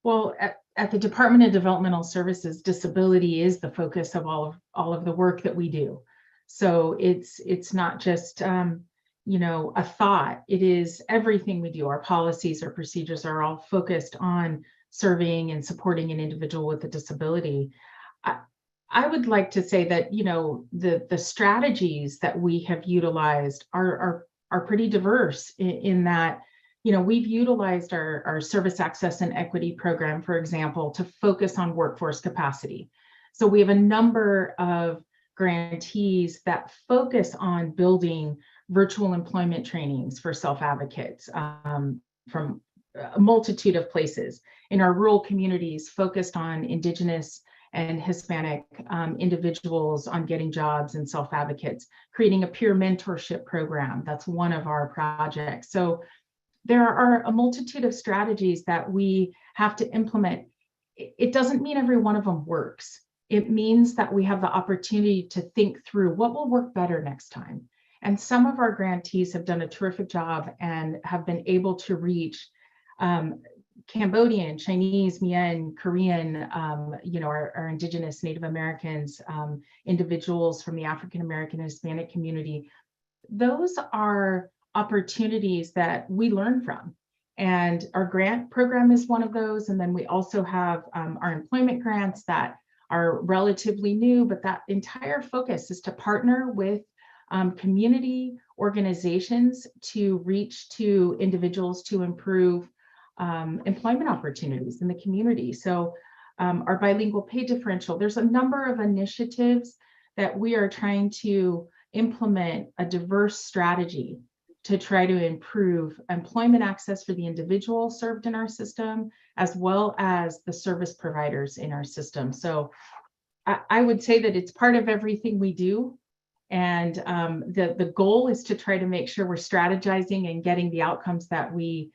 Well, at the Department of Developmental Services, disability is the focus of all of the work that we do. So it's not just a thought. It is everything we do. Our policies, our procedures are all focused on serving and supporting an individual with a disability. I would like to say that the strategies that we have utilized are pretty diverse in that. We've utilized our service access and equity program, for example, to focus on workforce capacity. So we have a number of grantees that focus on building virtual employment trainings for self-advocates from a multitude of places. In our rural communities, focused on Indigenous and Hispanic individuals on getting jobs and self-advocates, creating a peer mentorship program. That's one of our projects. So there are a multitude of strategies that we have to implement. It doesn't mean every one of them works. It means that we have the opportunity to think through what will work better next time. And some of our grantees have done a terrific job and have been able to reach Cambodian, Chinese, Mien, Korean, our Indigenous, Native Americans, individuals from the African American and Hispanic community. Those are opportunities that we learn from. And our grant program is one of those. And then we also have our employment grants that are relatively new, but that entire focus is to partner with community organizations to reach to individuals to improve employment opportunities in the community. So our bilingual pay differential, there's a number of initiatives that we are trying to implement a diverse strategy to try to improve employment access for the individual served in our system, as well as the service providers in our system. So I would say that it's part of everything we do. And the goal is to try to make sure we're strategizing and getting the outcomes that we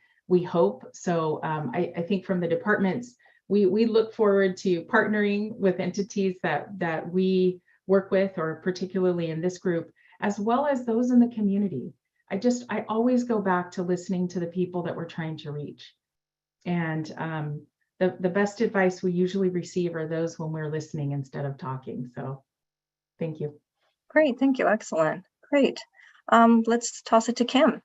hope. So I think from the departments, we look forward to partnering with entities that we work with, or particularly in this group, as well as those in the community. I always go back to listening to the people that we're trying to reach. And the best advice we usually receive are those when we're listening instead of talking. So thank you. Great, thank you, excellent, great. Let's toss it to Kim.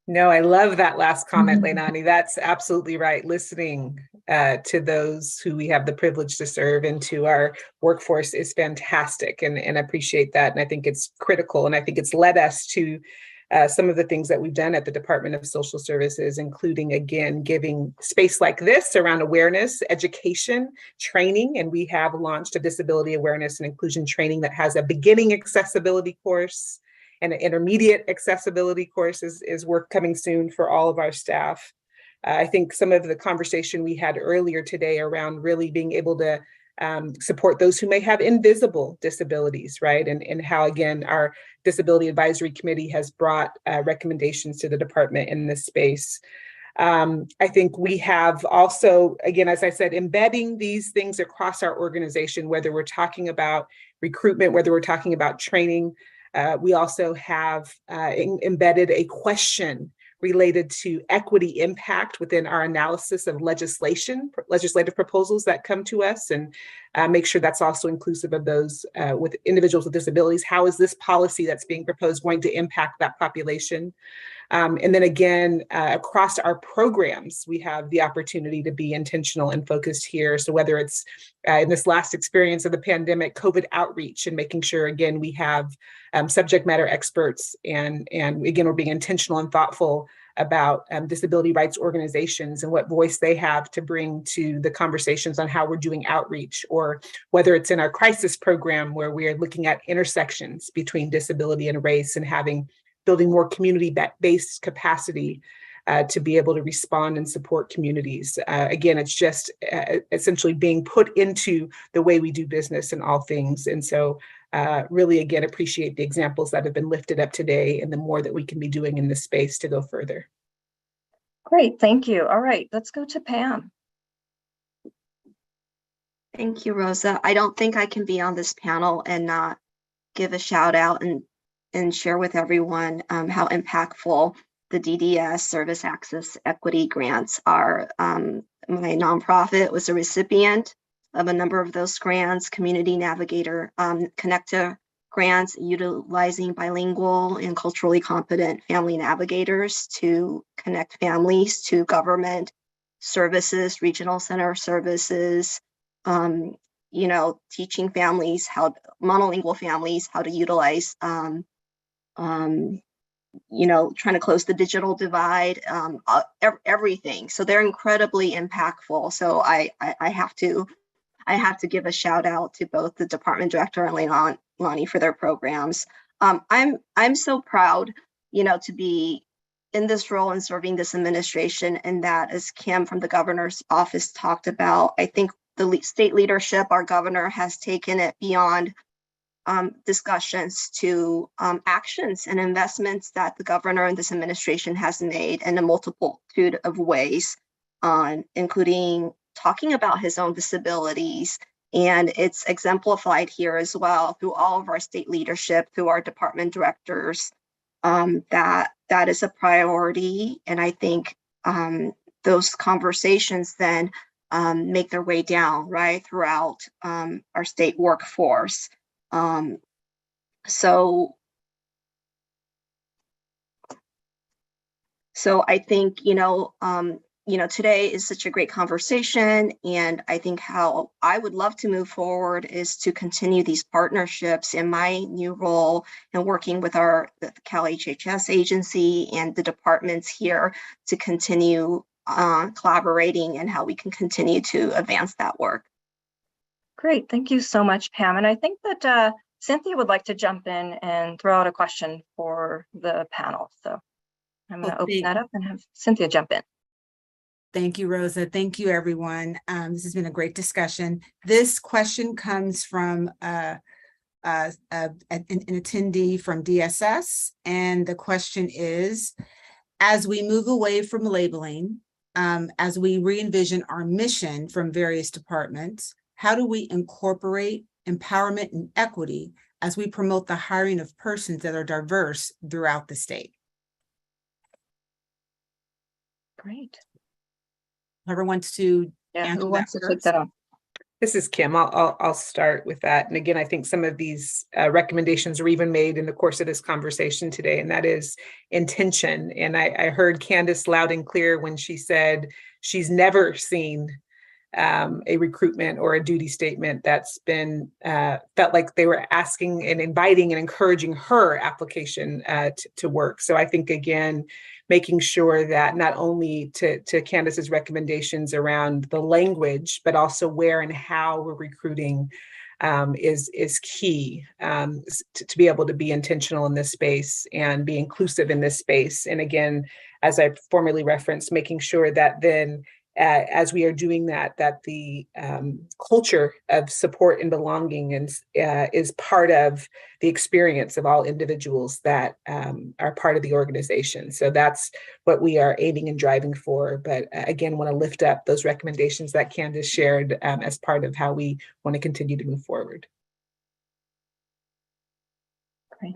No, I love that last comment, Leilani. That's absolutely right. Listening to those who we have the privilege to serve and to our workforce is fantastic, and I appreciate that. And I think it's critical. And I think it's led us to some of the things that we've done at the Department of Social Services, including, again, giving space like this around awareness, education, training. And we have launched a disability awareness and inclusion training that has a beginning accessibility course and an intermediate accessibility course is work coming soon for all of our staff. I think some of the conversation we had earlier today around really being able to support those who may have invisible disabilities, right? And how, again, our Disability Advisory Committee has brought recommendations to the department in this space. I think we have also, again, as I said, embedding these things across our organization, whether we're talking about recruitment, whether we're talking about training. We also have embedded a question related to equity impact within our analysis of legislative proposals that come to us, and make sure that's also inclusive of those with individuals with disabilities. How is this policy that's being proposed going to impact that population? And then again, across our programs, we have the opportunity to be intentional and focused here. So whether it's in this last experience of the pandemic, COVID outreach, and making sure, again, we have subject matter experts, and again, we're being intentional and thoughtful about disability rights organizations and what voice they have to bring to the conversations on how we're doing outreach, or whether it's in our crisis program where we are looking at intersections between disability and race and building more community-based capacity to be able to respond and support communities. Again, it's just essentially being put into the way we do business in all things. And so really, again, appreciate the examples that have been lifted up today and the more that we can be doing in this space to go further. Great, thank you. All right, let's go to Pam. Thank you, Rosa. I don't think I can be on this panel and not give a shout out and share with everyone how impactful the DDS Service Access Equity Grants are. My nonprofit was a recipient of a number of those grants, Community Navigator Connector grants, utilizing bilingual and culturally competent family navigators to connect families to government services, regional center services, teaching families monolingual families how to utilize trying to close the digital divide, everything. So they're incredibly impactful. So I have to give a shout out to both the department director and Leilani for their programs. I'm so proud, to be in this role and serving this administration, and that, as Kim from the governor's office talked about, I think the state leadership, our governor, has taken it beyond discussions to actions and investments that the governor and this administration has made in a multitude of ways, including talking about his own disabilities. And it's exemplified here as well through all of our state leadership, through our department directors, that is a priority. And I think those conversations then make their way down right throughout our state workforce. So I think, today is such a great conversation, and I think how I would love to move forward is to continue these partnerships in my new role and working with the Cal HHS agency and the departments here to continue collaborating and how we can continue to advance that work. Great, thank you so much, Pam. And I think that Cynthia would like to jump in and throw out a question for the panel. So I'm going to open that up and have Cynthia jump in. Thank you, Rosa. Thank you, everyone. This has been a great discussion. This question comes from an attendee from DSS. And the question is, as we move away from labeling, as we re-envision our mission from various departments, how do we incorporate empowerment and equity as we promote the hiring of persons that are diverse throughout the state? Great. Whoever wants to who wants to take that on? This is Kim. I'll start with that. And again, I think some of these recommendations were even made in the course of this conversation today, and that is intention. And I heard Candace loud and clear when she said she's never seen a recruitment or a duty statement that's been felt like they were asking and inviting and encouraging her application to work. So I think, again, making sure that not only to Candace's recommendations around the language, but also where and how we're recruiting is key to be able to be intentional in this space and be inclusive in this space. And again, as I formerly referenced, making sure that then as we are doing that, that the culture of support and belonging is part of the experience of all individuals that are part of the organization. So that's what we are aiming and driving for. But again, want to lift up those recommendations that Candace shared as part of how we want to continue to move forward. Great.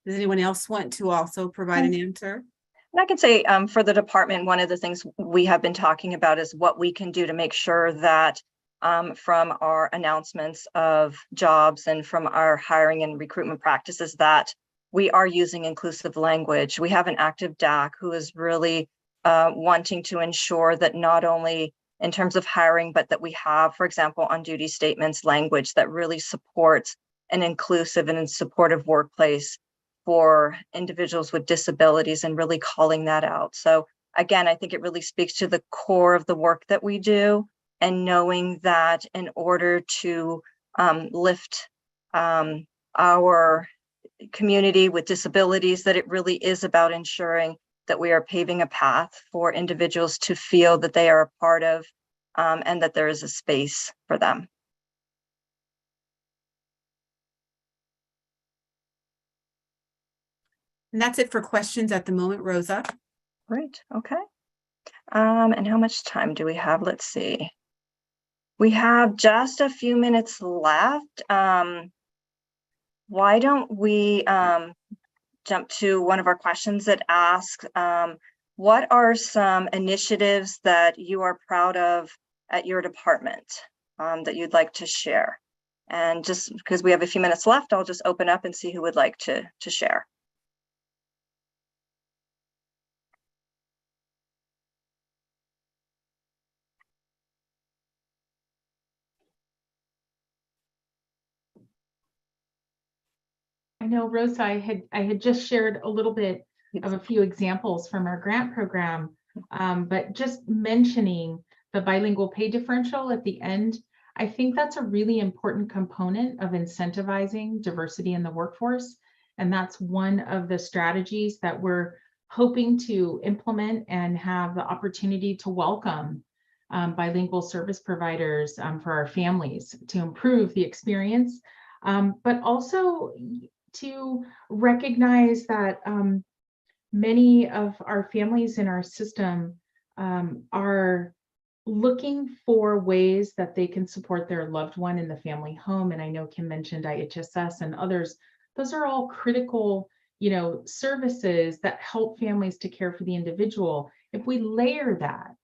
Does anyone else want to also provide an answer? And I can say for the department, one of the things we have been talking about is what we can do to make sure that from our announcements of jobs and from our hiring and recruitment practices that we are using inclusive language. We have an active DAC who is really wanting to ensure that not only in terms of hiring, but that we have, for example, on duty statements, language that really supports an inclusive and supportive workplace for individuals with disabilities and really calling that out. So again, I think it really speaks to the core of the work that we do and knowing that in order to lift our community with disabilities, that it really is about ensuring that we are paving a path for individuals to feel that they are a part of and that there is a space for them. And that's it for questions at the moment, Rosa. Great, okay. And how much time do we have? Let's see. We have just a few minutes left. Why don't we jump to one of our questions that asks, what are some initiatives that you are proud of at your department that you'd like to share? And just because we have a few minutes left, I'll just open up and see who would like to share. I know, Rosa, I had just shared a little bit of a few examples from our grant program, but just mentioning the bilingual pay differential at the end, I think that's a really important component of incentivizing diversity in the workforce. And that's one of the strategies that we're hoping to implement and have the opportunity to welcome bilingual service providers for our families to improve the experience, but also to recognize that many of our families in our system are looking for ways that they can support their loved one in the family home. And I know Kim mentioned IHSS and others. Those are all critical, services that help families to care for the individual. If we layer that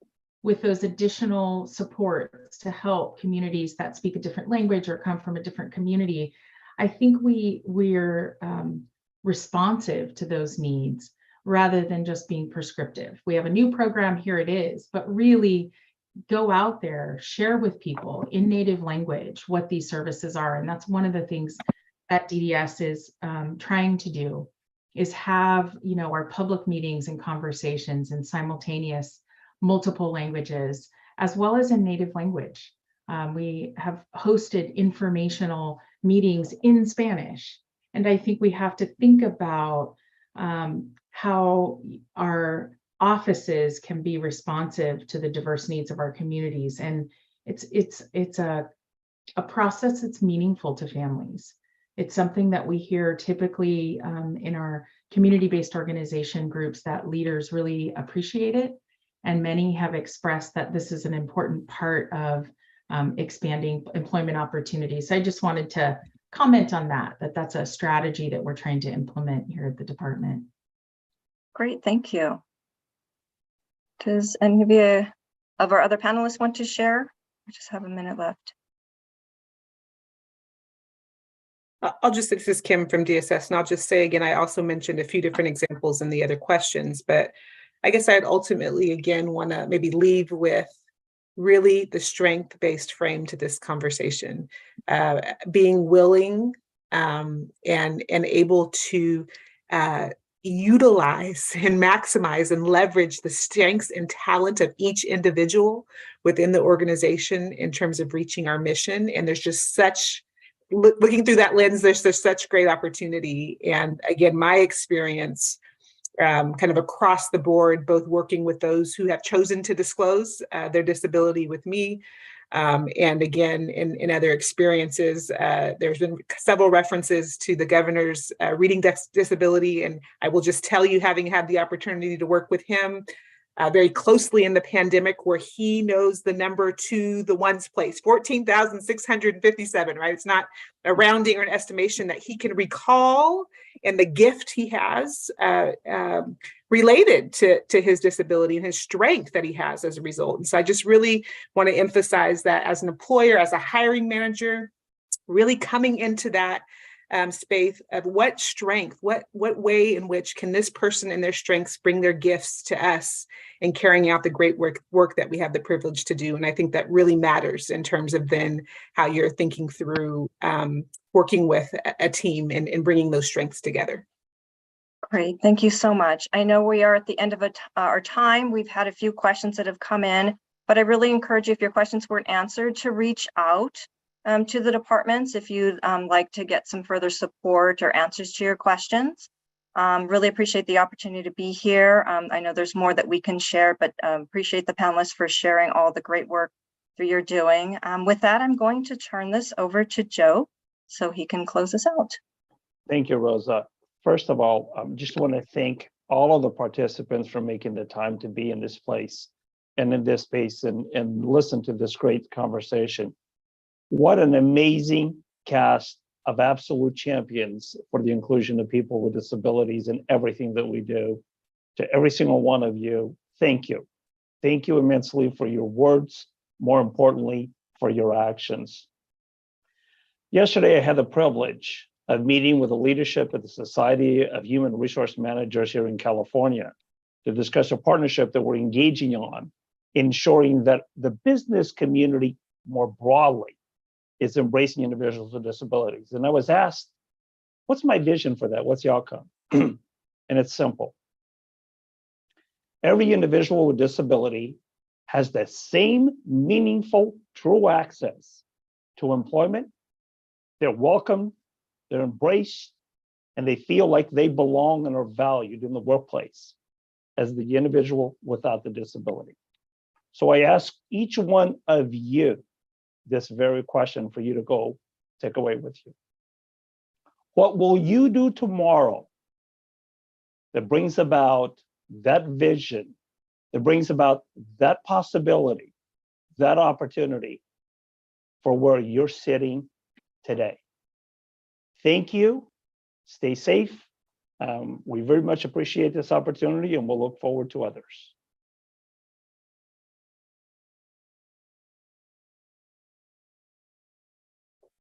with those additional supports to help communities that speak a different language or come from a different community, I think we're responsive to those needs rather than just being prescriptive. We have a new program, here it is, but really go out there, share with people in native language what these services are. And that's one of the things that DDS is trying to do, is have our public meetings and conversations in simultaneous multiple languages, as well as in native language. We have hosted informational meetings in Spanish. And I think we have to think about how our offices can be responsive to the diverse needs of our communities. And it's a process that's meaningful to families. It's something that we hear typically in our community-based organization groups, that leaders really appreciate it. And many have expressed that this is an important part of expanding employment opportunities. So I just wanted to comment on that's a strategy that we're trying to implement here at the department. Great, thank you. Does any of our other panelists want to share? We just have a minute left. This is Kim from DSS, and I'll just say again, I also mentioned a few different examples in the other questions, but I guess I'd ultimately, again, want to maybe leave with really the strength-based frame to this conversation, being willing and able to utilize and maximize and leverage the strengths and talent of each individual within the organization in terms of reaching our mission. And there's just such, looking through that lens, there's such great opportunity. And again, my experience kind of across the board, both working with those who have chosen to disclose their disability with me, and again, in other experiences, there's been several references to the governor's reading disability. And I will just tell you, having had the opportunity to work with him very closely in the pandemic, where he knows the number to the ones place, 14,657, right? It's not a rounding or an estimation that he can recall, and the gift he has related to his disability and his strength that he has as a result. And so I just really want to emphasize that as an employer, as a hiring manager, really coming into that space of what strength, what way in which can this person and their strengths bring their gifts to us in carrying out the great work that we have the privilege to do. And I think that really matters in terms of then how you're thinking through working with a team and bringing those strengths together. Great, thank you so much. I know we are at the end of our time. We've had a few questions that have come in, but I really encourage you, if your questions weren't answered, to reach out to the departments if you'd like to get some further support or answers to your questions. Really appreciate the opportunity to be here. I know there's more that we can share, but appreciate the panelists for sharing all the great work that you're doing. With that, I'm going to turn this over to Joe so he can close us out. Thank you, Rosa. First of all, just want to thank all of the participants for making the time to be in this place and in this space and listen to this great conversation. What an amazing cast of absolute champions for the inclusion of people with disabilities in everything that we do. To every single one of you, thank you. Thank you immensely for your words, more importantly, for your actions. Yesterday, I had the privilege of meeting with the leadership of the Society of Human Resource Managers here in California to discuss a partnership that we're engaging on, ensuring that the business community more broadly is embracing individuals with disabilities. And I was asked, what's my vision for that? What's the outcome? And it's simple. Every individual with disability has the same meaningful, true access to employment. They're welcome, they're embraced, and they feel like they belong and are valued in the workplace as the individual without the disability. So I ask each one of you this very question for you to go take away with you. What will you do tomorrow that brings about that vision, that brings about that possibility, that opportunity for where you're sitting today? Thank you. Stay safe. We very much appreciate this opportunity, and we'll look forward to others.